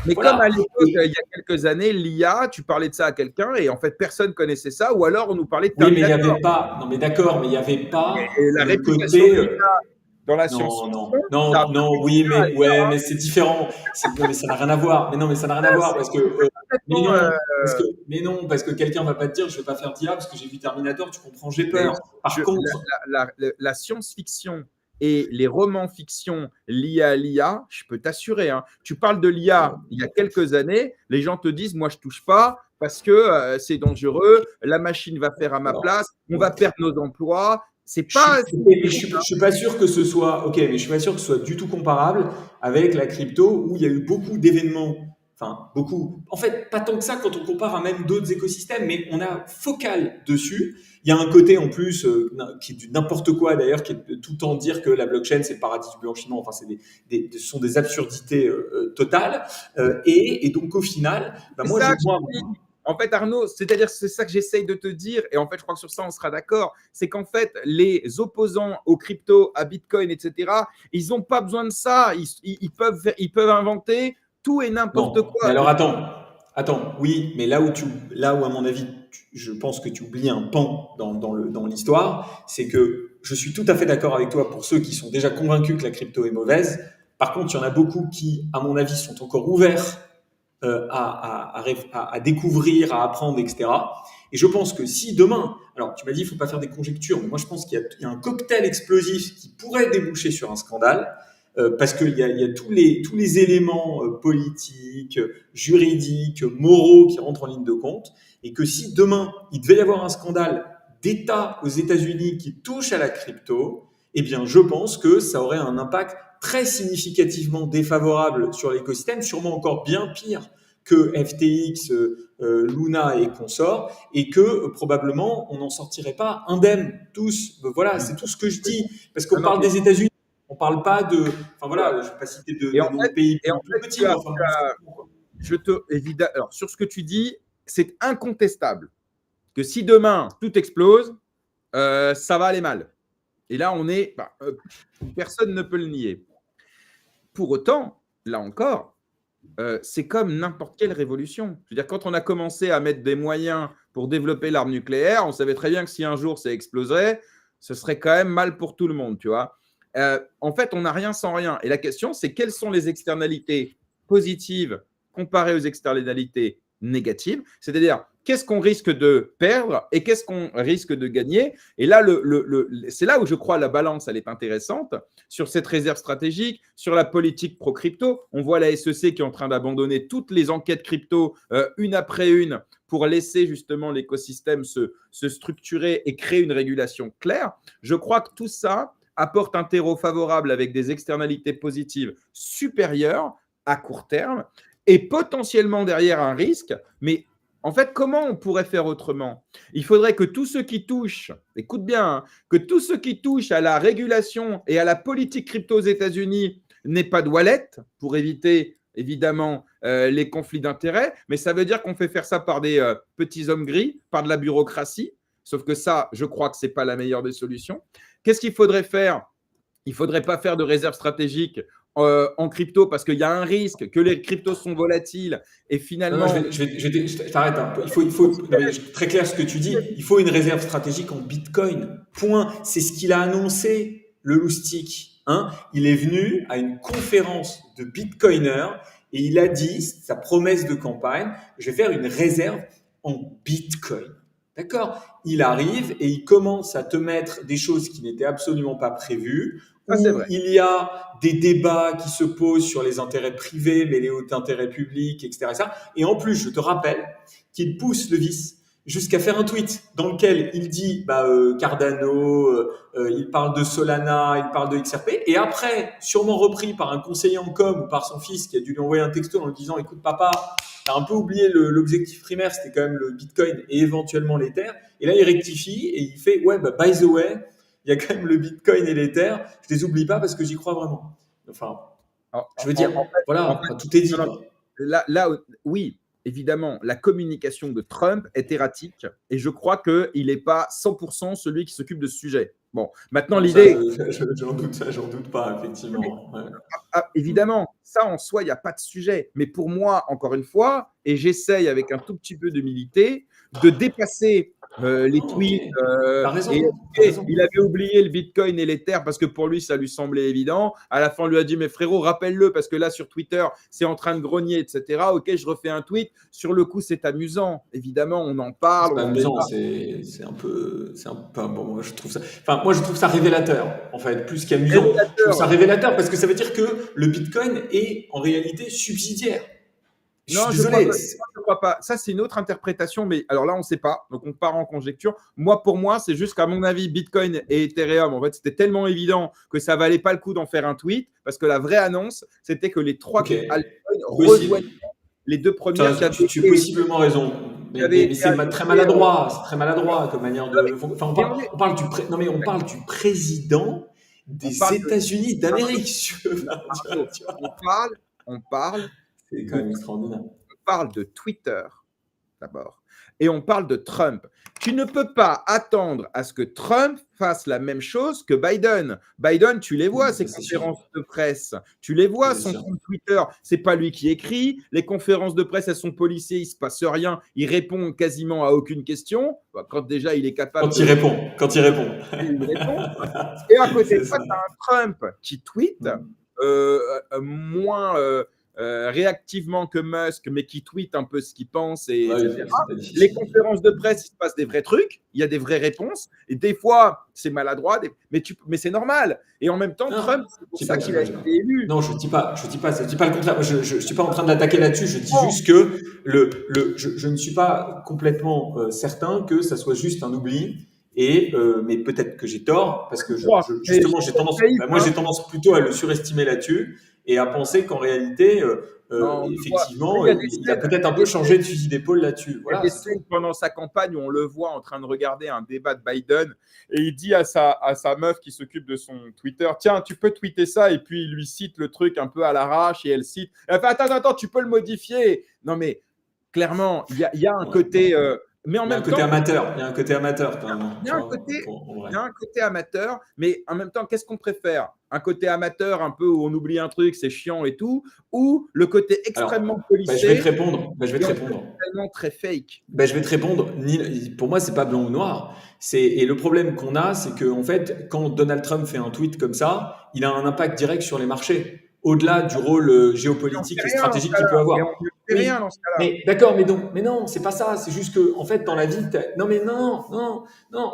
Mais voilà. Comme à l'époque, il y a quelques années, l'IA, tu parlais de ça à quelqu'un et en fait, personne connaissait ça, ou alors on nous parlait de oui, mais il n'y avait pas. Non, mais d'accord, mais il n'y avait pas la réputation de l'IA dans la science. Mais c'est différent. Mais ça n'a rien à voir. Mais non, mais ça n'a rien à voir parce que Mais non, mais non, parce que quelqu'un va pas te dire, je vais pas faire d'IA parce que j'ai vu Terminator, tu comprends, j'ai Mais peur. Par contre, la science-fiction et les romans fiction liés à l'IA, je peux t'assurer, hein, tu parles de l'IA il y a quelques années, les gens te disent, moi je touche pas parce que c'est dangereux, la machine va faire à ma alors, place, on va perdre nos emplois. C'est Je suis, pas. je suis pas sûr que ce soit, ok, mais je suis pas sûr que ce soit du tout comparable avec la crypto où il y a eu beaucoup d'événements, enfin beaucoup, en fait pas tant que ça quand on compare à même d'autres écosystèmes, mais on a focal dessus. Il y a un côté en plus qui est du n'importe quoi d'ailleurs, qui est de tout le temps dire que la blockchain c'est le paradis du blanchiment, enfin c'est ce sont des absurdités totales. Et donc au final, bah, C'est moi ça je, que moi, je dis. En fait, Arnaud, c'est-à-dire c'est ça que j'essaye de te dire, et en fait, je crois que sur ça, on sera d'accord, c'est qu'en fait, les opposants aux cryptos, à Bitcoin, etc., ils n'ont pas besoin de ça. Ils peuvent inventer tout et n'importe non, mais quoi. alors attends, oui, mais là où à mon avis, je pense que tu oublies un pan dans l'histoire, c'est que je suis tout à fait d'accord avec toi pour ceux qui sont déjà convaincus que la crypto est mauvaise. Par contre, il y en a beaucoup qui, à mon avis, sont encore ouverts à découvrir, à apprendre, etc. Et je pense que si demain, alors tu m'as dit il ne faut pas faire des conjectures, mais moi je pense qu'il y a un cocktail explosif qui pourrait déboucher sur un scandale, parce qu'il y a tous les éléments politiques, juridiques, moraux qui rentrent en ligne de compte, et que si demain il devait y avoir un scandale d'État aux États-Unis qui touche à la crypto, eh bien je pense que ça aurait un impact très significativement défavorable sur l'écosystème, sûrement encore bien pire que FTX, Luna et consorts, et que probablement on n'en sortirait pas indemne tous. Voilà, c'est tout ce que je dis, parce qu'on Non, non, parle mais des États-Unis, on parle pas de, enfin voilà. voilà, je vais pas citer Et de en noms de fait, pays et en plus fait, petits, mais enfin, alors, sur ce que tu dis, c'est incontestable que si demain tout explose, ça va aller mal. Et là, personne ne peut le nier. Pour autant, là encore, c'est comme n'importe quelle révolution. Je veux dire, quand on a commencé à mettre des moyens pour développer l'arme nucléaire, on savait très bien que si un jour ça exploserait, ce serait quand même mal pour tout le monde, tu vois. En fait, on n'a rien sans rien. Et la question, c'est quelles sont les externalités positives comparées aux externalités négatives. C'est-à-dire, qu'est-ce qu'on risque de perdre et qu'est-ce qu'on risque de gagner. Et là, c'est là où je crois la balance, elle est intéressante sur cette réserve stratégique, sur la politique pro-crypto. On voit la SEC qui est en train d'abandonner toutes les enquêtes crypto une après une pour laisser justement l'écosystème se structurer et créer une régulation claire. Je crois que tout ça apporte un terreau favorable avec des externalités positives supérieures à court terme et potentiellement derrière un risque. Mais en fait, comment on pourrait faire autrement? Il faudrait que tous ceux qui touchent, écoute bien, hein, que tous ceux qui touchent à la régulation et à la politique crypto aux États-Unis n'aient pas de wallet pour éviter évidemment les conflits d'intérêts, mais ça veut dire qu'on fait faire ça par des petits hommes gris, par de la bureaucratie, sauf que ça, je crois que ce n'est pas la meilleure des solutions. Qu'est-ce qu'il faudrait faire? Il ne faudrait pas faire de réserve stratégique en crypto parce qu'il y a un risque que les cryptos sont volatiles et finalement. non, je t'arrête. Hein. Non, mais très clair ce que tu dis. Il faut une réserve stratégique en Bitcoin. Point. C'est ce qu'il a annoncé, le Loustic. Hein. Il est venu à une conférence de Bitcoiners et il a dit, sa promesse de campagne, je vais faire une réserve en Bitcoin. D'accord? Il arrive et il commence à te mettre des choses qui n'étaient absolument pas prévues, Ça, c'est où vrai. il y a des débats qui se posent sur les intérêts privés mêlés aux intérêts publics, etc. Et en plus, je te rappelle qu'il pousse le vice jusqu'à faire un tweet dans lequel il dit Cardano, il parle de Solana, il parle de XRP, et après, sûrement repris par un conseiller en com ou par son fils qui a dû lui envoyer un texto en lui disant écoute papa, t'as un peu oublié l'objectif primaire, c'était quand même le Bitcoin et éventuellement l'Ether. Et là, il rectifie et il fait ouais, by the way, il y a quand même le Bitcoin et l'Ether. Je les oublie pas parce que j'y crois vraiment. Enfin, je veux dire, voilà, enfin, tout est dit. Non, non, Quoi. oui, évidemment, la communication de Trump est erratique et je crois qu'il n'est pas 100% celui qui s'occupe de ce sujet. Bon, maintenant, Non, l'idée. j'en doute pas, effectivement. Ouais. Évidemment, ça en soi, il n'y a pas de sujet. Mais pour moi, encore une fois, et j'essaye avec un tout petit peu d'humilité, de dépasser les Ok, tweets, t'as et raison, t'as raison. il avait oublié le Bitcoin et l'Ether parce que pour lui, ça lui semblait évident. À la fin, on lui a dit, mais frérot, rappelle-le parce que là, sur Twitter, c'est en train de grogner, etc. Ok, je refais un tweet. Sur le coup, c'est amusant. Évidemment, on en parle, C'est on pas en amusant, débat. c'est un peu, bon, moi je trouve ça, enfin moi je trouve ça révélateur en fait, plus qu'amusant. Je trouve ça Révélateur. révélateur parce que ça veut dire que le Bitcoin est en réalité subsidiaire. Je suis Non, je crois désolé. pas. Je crois pas. Ça, c'est une autre interprétation, mais alors là, on ne sait pas. Donc, on part en conjecture. Moi, pour moi, c'est juste qu'à mon avis, Bitcoin et Ethereum, en fait, c'était tellement évident que ça valait pas le coup d'en faire un tweet, parce que la vraie annonce, c'était que les trois Ok, altcoins rejoignaient possible. les deux premières Tu as possiblement raison, qui avaient été c'est très annoncées. maladroit, c'est très maladroit comme manière Non, de. Enfin, mais on est. on parle non mais on parle du président On des parle de. États-Unis d'Amérique. Arnaud, Tu vois. on parle C'est quand de, même extraordinaire. on parle de Twitter d'abord. Et on parle de Trump. Tu ne peux pas attendre à ce que Trump fasse la même chose que Biden. Biden, tu les vois, ses Ça, c'est sûr. conférences de presse. Tu les Ça, vois, c'est son sûr. compte Twitter. C'est pas lui qui écrit. Les conférences de presse, elles sont policées, il se passe rien. Il répond quasiment à aucune question. Quand déjà, il est capable Quand il de répond, quand il répond. une réponse. Et à côté de C'est ça, ça. tu as un Trump qui tweet moins réactivement que Musk, mais qui tweet un peu ce qu'il pense, et, Ouais, etc. c'est pas Les difficile. conférences de presse, il se passe des vrais trucs, il y a des vraies réponses, et des fois, c'est maladroit, mais c'est normal. Et en même temps, Non, Trump, c'est pour je dis ça pas, qu'il a été élu. non, je dis pas le contraire. Je suis pas en train de l'attaquer là-dessus. Je dis juste que je ne suis pas complètement certain que ça soit juste un oubli. Mais peut-être que j'ai tort parce que Mais justement j'ai tendance, naïf, moi hein. j'ai tendance plutôt à le surestimer là-dessus et à penser qu'en réalité, Non, on le voit. effectivement, Il y a des il a scènes, peut-être un peu changé de fusil d'épaule là-dessus. il y a Voilà, des c'est tout. scènes pendant sa campagne où on le voit en train de regarder un débat de Biden, et il dit à sa meuf qui s'occupe de son Twitter, tiens, tu peux tweeter ça, et puis il lui cite le truc un peu à l'arrache, et elle cite, elle fait, attends, tu peux le modifier. Non mais clairement, il y a un Ouais. côté, mais en Il y a un même côté temps, amateur. Il y a un côté amateur quand même, hein, il y tu a un vois, côté, en vrai. il y a un côté amateur, mais en même temps, qu'est-ce qu'on préfère? Un côté amateur un peu où on oublie un truc, c'est chiant et tout, ou le côté Alors, extrêmement je vais te policé répondre. Je vais et te en fait répondre. tellement très fake? Je vais te répondre. Pour moi, c'est pas blanc ou noir. Et le problème qu'on a, c'est que en fait, quand Donald Trump fait un tweet comme ça, il a un impact direct sur les marchés, au-delà du rôle Et on géopolitique fait et rien dans ce stratégique qu'il peut cas-là. Et on avoir. ne fait rien Oui, dans ce cas-là. mais d'accord, mais non, c'est pas ça. C'est juste que, en fait, dans la vie, non, mais non,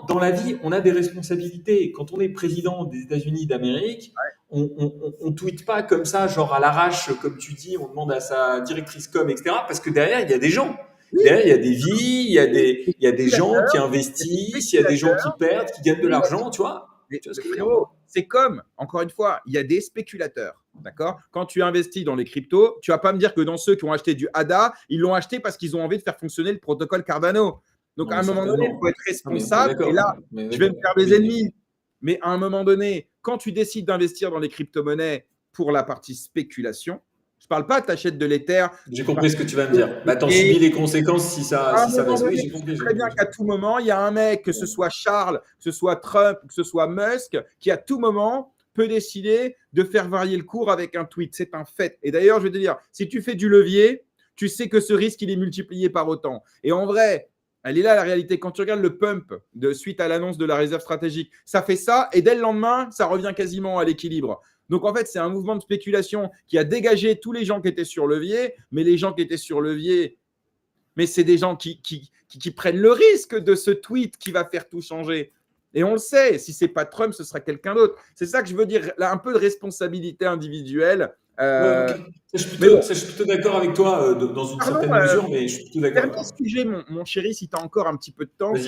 dans la vie, on a des responsabilités. Quand on est président des États-Unis d'Amérique, on tweete pas comme ça, genre à l'arrache, comme tu dis, on demande à sa directrice com, etc. Parce que derrière, il y a des gens. Oui, Derrière, il y a des vies, des il y a des gens qui spéculateurs, il y a des investissent, il y a des gens qui spéculateurs. perdent, qui gagnent de Oui, l'argent, tu vois? Tu vois ce mais que je veux dire? frérot, c'est comme, encore une fois, il y a des spéculateurs. D'accord? Quand tu investis dans les cryptos, tu vas pas me dire que dans ceux qui ont acheté du ADA, ils l'ont acheté parce qu'ils ont envie de faire fonctionner le protocole Cardano. Donc, Non, à mais un moment donné, il faut certainement. être Non, mais on est responsable. Et d'accord. là, On est je vais me d'accord. faire des Oui, mais ennemis. Mais à un moment donné, quand tu décides d'investir dans les crypto-monnaies pour la partie spéculation, je ne parle pas, tu achètes de l'Ether j'ai compris parce ce que que tu vas me tu veux dire. Bah, t'en subis et les conséquences à un si ça moment baisse. Oui, donné, tu sais j'ai très bien compris. qu'à tout moment, il y a un mec, que ce soit Charles, que ce soit Trump, que ce soit Musk, qui à tout moment peut décider de faire varier le cours avec un tweet. C'est un fait. Et d'ailleurs, je vais te dire, si tu fais du levier, tu sais que ce risque, il est multiplié par autant. Et en vrai, elle est là la réalité. Quand tu regardes le pump de suite à l'annonce de la réserve stratégique, ça fait ça, et dès le lendemain, ça revient quasiment à l'équilibre. Donc en fait, c'est un mouvement de spéculation qui a dégagé tous les gens qui étaient sur levier, mais les gens qui étaient sur levier, mais c'est des gens qui prennent le risque de ce tweet qui va faire tout changer. Et on le sait, si ce n'est pas Trump, ce sera quelqu'un d'autre. C'est ça que je veux dire, là, un peu de responsabilité individuelle. Ouais, ok. Mais bon, Ça, je suis plutôt d'accord avec toi dans une pardon, certaine mesure, mais je suis plutôt d'accord avec dernier toi. sujet, mon chéri, si tu as encore un petit peu de temps. Parlons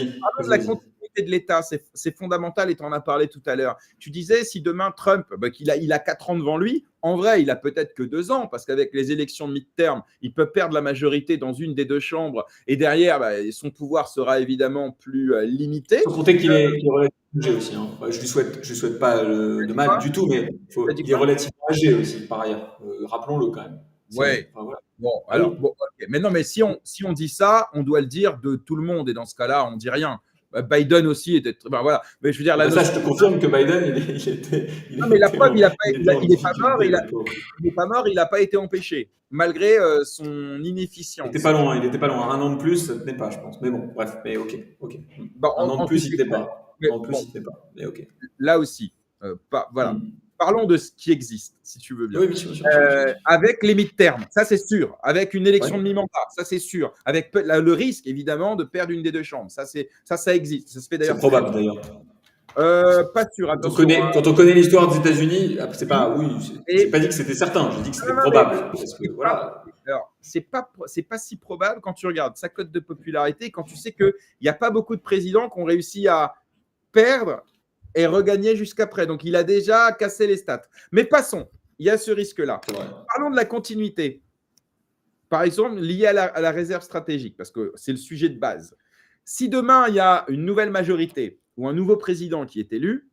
de la Vas-y. continuité de l'État, c'est fondamental et tu en as parlé tout à l'heure. Tu disais, si demain Trump, il a 4 ans devant lui, en vrai, il a peut-être que 2 ans, parce qu'avec les élections de mid-term, il peut perdre la majorité dans une des deux chambres, et derrière, son pouvoir sera évidemment plus limité. Faut compter qu'il est relativement âgé aussi, hein. Ouais, je lui souhaite pas de Tu mal vois, du tout, mais t'as dit il est quoi? relativement âgé aussi, par ailleurs. Rappelons-le quand même. Ouais. Enfin, voilà. Bon, Ah alors, oui. bon, ok. Mais non, mais si on dit ça, on doit le dire de tout le monde, et dans ce cas-là, on dit rien. Biden aussi était. Voilà. Mais je veux dire, la Ça, notion. je te confirme que Biden, Non, mais la preuve, il est pas mort, difficulté, le pauvre. il est pas mort, il n'a pas été empêché, malgré son Il était inefficience. pas loin, il était pas loin. Un an de plus, ça tenait pas, je pense. Mais bon, bref, mais ok, ok. Bon, Un an de en tous plus, il les tenait cas, pas. mais Un an de plus, bon, il tenait pas. Mais ok. là aussi, voilà. Hmm. Parlons de ce qui existe, si tu veux bien. Oui, bien sûr, bien sûr, bien sûr. Avec les mi-termes, ça c'est sûr. Avec une élection Ouais. de mi-mandat, ça c'est sûr. Avec le risque, évidemment, de perdre une des deux chambres. Ça existe. Ça se fait C'est d'ailleurs probable d'ailleurs. pas sûr, Quand on attention. connaît, quand on connaît l'histoire des États-Unis, c'est pas, oui, j'ai Et pas dit que c'était certain, j'ai dit que non, c'était non, mais probable. Parce que voilà. alors, c'est pas si probable quand tu regardes sa cote de popularité, quand tu sais qu'il n'y a pas beaucoup de présidents qui ont réussi à perdre et regagner jusqu'après. Donc, il a déjà cassé les stats. Mais passons, il y a ce risque-là. C'est vrai. Parlons de la continuité. Par exemple, lié à la réserve stratégique, parce que c'est le sujet de base. Si demain, il y a une nouvelle majorité ou un nouveau président qui est élu,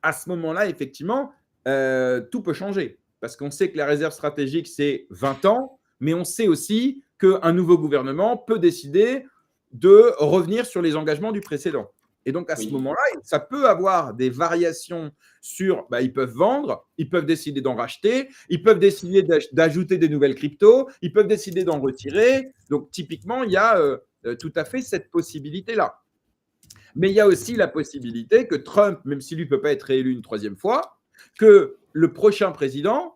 à ce moment-là, effectivement, tout peut changer. Parce qu'on sait que la réserve stratégique, c'est 20 ans, mais on sait aussi qu'un nouveau gouvernement peut décider de revenir sur les engagements du précédent. Et donc, à ce Oui. moment-là, ça peut avoir des variations sur, ils peuvent vendre, ils peuvent décider d'en racheter, ils peuvent décider d'ajouter des nouvelles cryptos, ils peuvent décider d'en retirer. Donc, typiquement, il y a tout à fait cette possibilité-là. Mais il y a aussi la possibilité que Trump, même si lui ne peut pas être réélu une troisième fois, que le prochain président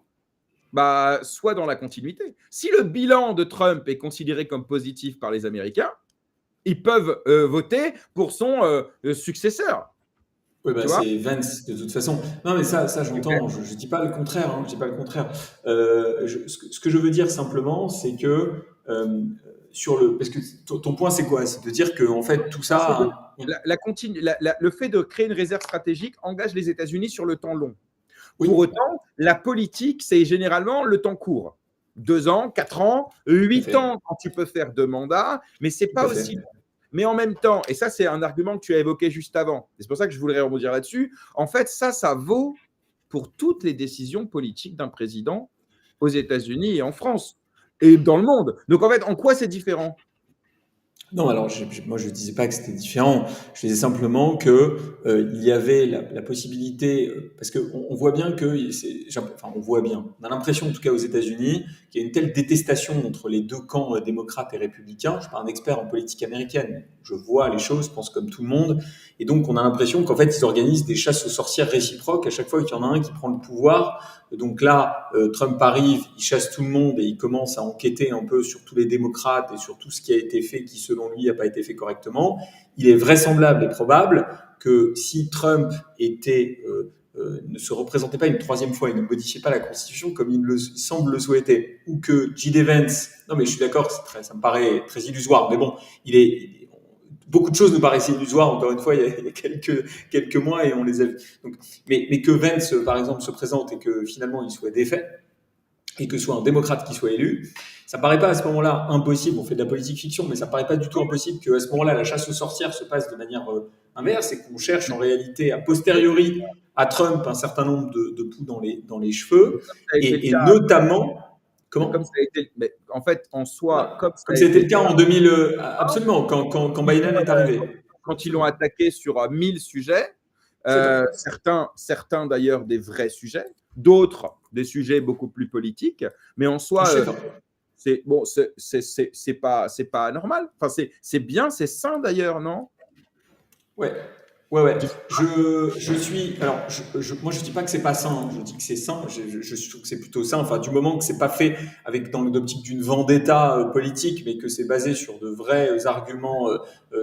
soit dans la continuité. Si le bilan de Trump est considéré comme positif par les Américains, ils peuvent voter pour son successeur. Oui, Tu bah, vois. c'est Vance de toute façon. Non, mais ça j'entends. Je dis pas le contraire. Hein, je dis pas le contraire. Ce que je veux dire simplement, c'est que parce que ton point, c'est quoi? C'est de dire que en fait tout ça. Le fait de créer une réserve stratégique engage les États-Unis sur le temps long. Oui, Pour autant, la politique, c'est généralement le temps court. 2 ans, 4 ans, tout à 8 fait. ans quand tu peux faire 2 mandats, mais c'est Tout pas à aussi fait. long. Mais en même temps, et ça, c'est un argument que tu as évoqué juste avant, c'est pour ça que je voudrais rebondir là-dessus. En fait, ça vaut pour toutes les décisions politiques d'un président aux États-Unis et en France et dans le monde. Donc, en fait, en quoi c'est différent? Non, alors moi je disais pas que c'était différent. Je disais simplement que il y avait la possibilité, parce que on voit bien que enfin on voit bien. On a l'impression en tout cas aux États-Unis qu'il y a une telle détestation entre les deux camps démocrates et républicains. Je suis pas un expert en politique américaine, mais je vois les choses, je pense comme tout le monde, et donc on a l'impression qu'en fait ils organisent des chasses aux sorcières réciproques à chaque fois qu'il y en a un qui prend le pouvoir. Donc là, Trump arrive, il chasse tout le monde et il commence à enquêter un peu sur tous les démocrates et sur tout ce qui a été fait qui, selon lui, n'a pas été fait correctement. Il est vraisemblable et probable que si Trump ne se représentait pas une troisième fois et ne modifiait pas la Constitution comme il semble le souhaiter, ou que J.D. Vance, non mais je suis d'accord, ça me paraît très illusoire, mais bon, beaucoup de choses nous paraissaient illusoires, encore une fois, il y a quelques mois, et on les a vues. Donc, mais que Vance, par exemple, se présente et que finalement il soit défait, et que ce soit un démocrate qui soit élu, ça paraît pas à ce moment-là impossible. On fait de la politique fiction, mais ça paraît pas du tout impossible qu'à ce moment-là, la chasse aux sorcières se passe de manière inverse et qu'on cherche en réalité a posteriori à Trump un certain nombre de poux dans les cheveux, et notamment. Comment? Comme ça a été, mais en fait, en soi, comme c'était le cas en 2000, absolument, quand Biden est arrivé. Quand ils l'ont attaqué sur 1000 sujets, certains d'ailleurs des vrais sujets, d'autres des sujets beaucoup plus politiques, mais en soi, c'est pas normal. Enfin, c'est bien, c'est sain d'ailleurs, non? Ouais. Moi, je dis pas que c'est pas sain. Je dis que c'est sain. Je trouve que c'est plutôt sain. Enfin, du moment que c'est pas fait dans l'optique d'une vendetta politique, mais que c'est basé sur de vrais arguments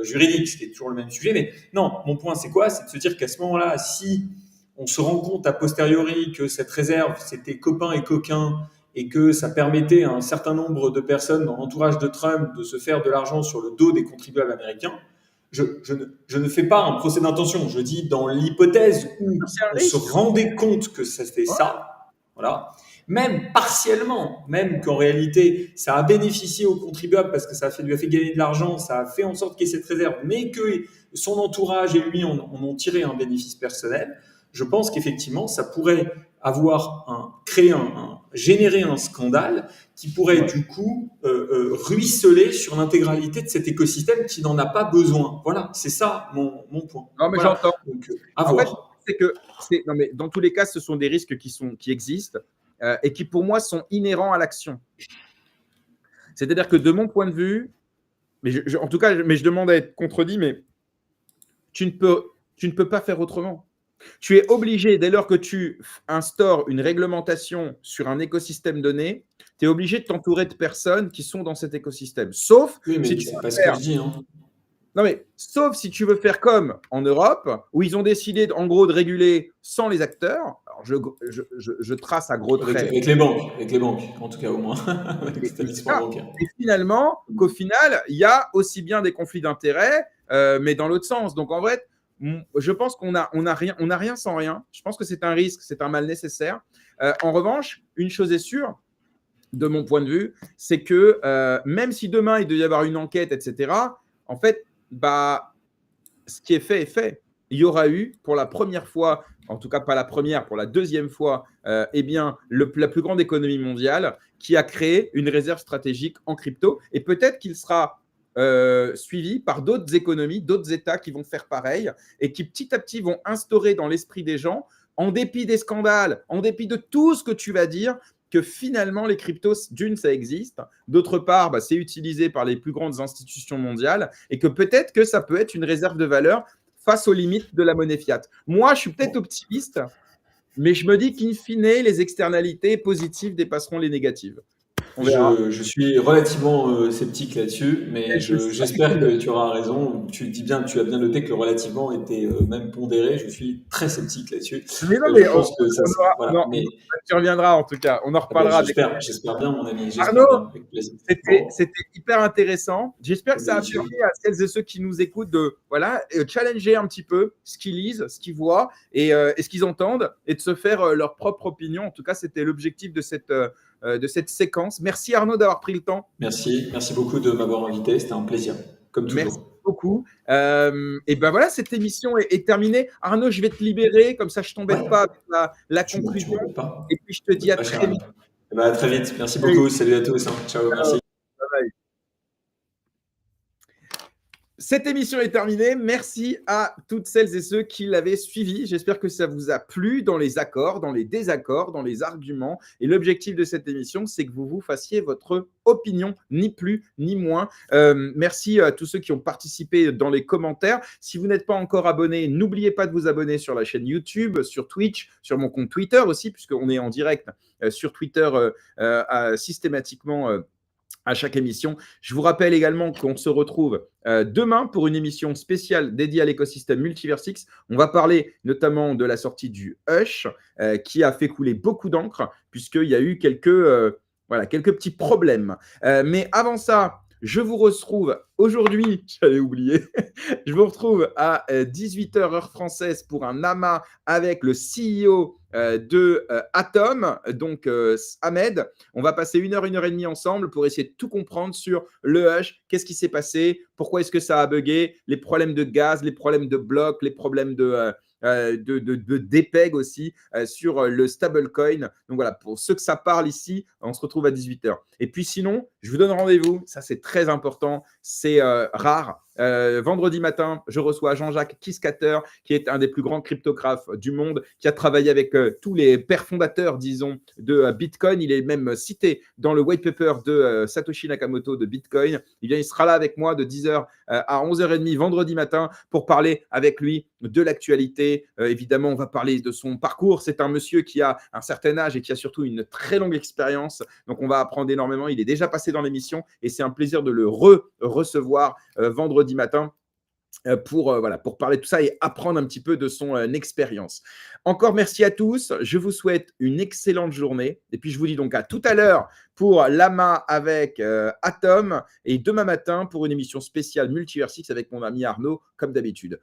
juridiques, ce qui est toujours le même sujet. Mais non, mon point, c'est quoi? C'est de se dire qu'à ce moment-là, si on se rend compte a posteriori que cette réserve, c'était copain et coquin, et que ça permettait à un certain nombre de personnes dans l'entourage de Trump de se faire de l'argent sur le dos des contribuables américains, je ne fais pas un procès d'intention. Je dis dans l'hypothèse où on se rendait compte que c'était ça, voilà. Même partiellement, même qu'en réalité, ça a bénéficié aux contribuables parce que lui a fait gagner de l'argent, ça a fait en sorte qu'il y ait cette réserve, mais que son entourage et lui en ont tiré un bénéfice personnel. je pense qu'effectivement, ça pourrait générer un scandale qui pourrait du coup ruisseler sur l'intégralité de cet écosystème qui n'en a pas besoin. Voilà, c'est ça mon point. Non, mais Voilà. j'entends. Donc, à En fait, voir. c'est que non, mais dans tous les cas, ce sont des risques qui existent et qui, pour moi, sont inhérents à l'action. C'est-à-dire que de mon point de vue, en tout cas, je demande à être contredit, mais tu ne peux pas faire autrement. Tu es obligé, dès lors que tu instaures une réglementation sur un écosystème donné, tu es obligé de t'entourer de personnes qui sont dans cet écosystème. Sauf Oui, mais si tu c'est veux pas ce que faire... je dis. Hein. Non, mais sauf si tu veux faire comme en Europe, où ils ont décidé, en gros, de réguler sans les acteurs. Alors, je trace à gros traits. Avec les banques, en tout cas au moins, avec les établissements bancaires. Et finalement, qu'au final, il y a aussi bien des conflits d'intérêts, mais dans l'autre sens. Donc, en vrai, je pense qu'on n'a rien sans rien. Je pense que c'est un risque, c'est un mal nécessaire. En revanche, une chose est sûre, de mon point de vue, c'est que même si demain, il doit y avoir une enquête, etc., en fait, ce qui est fait est fait. Il y aura eu, pour la première fois, en tout cas pas la première, pour la deuxième fois, eh bien, la plus grande économie mondiale qui a créé une réserve stratégique en crypto. Et peut-être qu'il sera suivi par d'autres économies, d'autres États qui vont faire pareil et qui petit à petit vont instaurer dans l'esprit des gens, en dépit des scandales, en dépit de tout ce que tu vas dire, que finalement, les cryptos, d'une, ça existe. D'autre part, c'est utilisé par les plus grandes institutions mondiales et que peut-être que ça peut être une réserve de valeur face aux limites de la monnaie fiat. Moi, je suis peut-être optimiste, mais je me dis qu'in fine, les externalités positives dépasseront les négatives. On verra. Je suis relativement sceptique là-dessus, mais j'espère que tu auras raison. Tu as bien noté que le relativement était même pondéré. Je suis très sceptique là-dessus. Mais non, Je pense que ça. Voilà. Mais tu reviendras en tout cas. On en reparlera. J'espère bien, mon ami. Arnaud, bien, avec plaisir. c'était hyper intéressant. J'espère que ça a permis à celles et ceux qui nous écoutent de challenger un petit peu ce qu'ils lisent, ce qu'ils voient et ce qu'ils entendent et de se faire leur propre opinion. En tout cas, c'était l'objectif de cette séquence. Merci Arnaud d'avoir pris le temps. Merci beaucoup de m'avoir invité. C'était un plaisir, comme toujours. Merci beaucoup. Et ben voilà, cette émission est terminée. Arnaud, je vais te libérer, comme ça je t'embête pas avec la conclusion. Et puis je te dis à très vite. À très vite. Merci beaucoup. Salut à tous. Ciao. Merci. Bye. Cette émission est terminée. Merci à toutes celles et ceux qui l'avaient suivi. J'espère que ça vous a plu dans les accords, dans les désaccords, dans les arguments. Et l'objectif de cette émission, c'est que vous vous fassiez votre opinion, ni plus ni moins. Merci à tous ceux qui ont participé dans les commentaires. Si vous n'êtes pas encore abonné, n'oubliez pas de vous abonner sur la chaîne YouTube, sur Twitch, sur mon compte Twitter aussi, puisqu'on est en direct sur Twitter systématiquement à chaque émission. Je vous rappelle également qu'on se retrouve demain pour une émission spéciale dédiée à l'écosystème Multiversix. On va parler notamment de la sortie du Hush qui a fait couler beaucoup d'encre puisqu'il y a eu quelques petits problèmes. Mais avant ça, je vous retrouve aujourd'hui, j'allais oublier, je vous retrouve à 18h heure française pour un AMA avec le CEO de Atom, donc Ahmed. On va passer 1 heure, 1 heure et demie ensemble pour essayer de tout comprendre sur le Hush, qu'est-ce qui s'est passé, pourquoi est-ce que ça a bugué, les problèmes de gaz, les problèmes de blocs, les problèmes de DPEG aussi sur le stablecoin. Donc voilà, pour ceux que ça parle ici, on se retrouve à 18h. Et puis sinon, je vous donne rendez-vous, ça c'est très important, c'est rare. Vendredi matin, je reçois Jean-Jacques Kiskater, qui est un des plus grands cryptographes du monde, qui a travaillé avec tous les pères fondateurs, disons, de Bitcoin. Il est même cité dans le white paper de Satoshi Nakamoto de Bitcoin. Il sera là avec moi de 10h à 11h30 vendredi matin pour parler avec lui de l'actualité. Évidemment, on va parler de son parcours. C'est un monsieur qui a un certain âge et qui a surtout une très longue expérience. Donc, on va apprendre énormément. Il est déjà passé dans l'émission et c'est un plaisir de le recevoir vendredi matin pour parler de tout ça et apprendre un petit peu de son expérience. Encore merci à tous. Je vous souhaite une excellente journée. Et puis, je vous dis donc à tout à l'heure pour l'AMA avec Atom et demain matin pour une émission spéciale Multiversix avec mon ami Arnaud, comme d'habitude.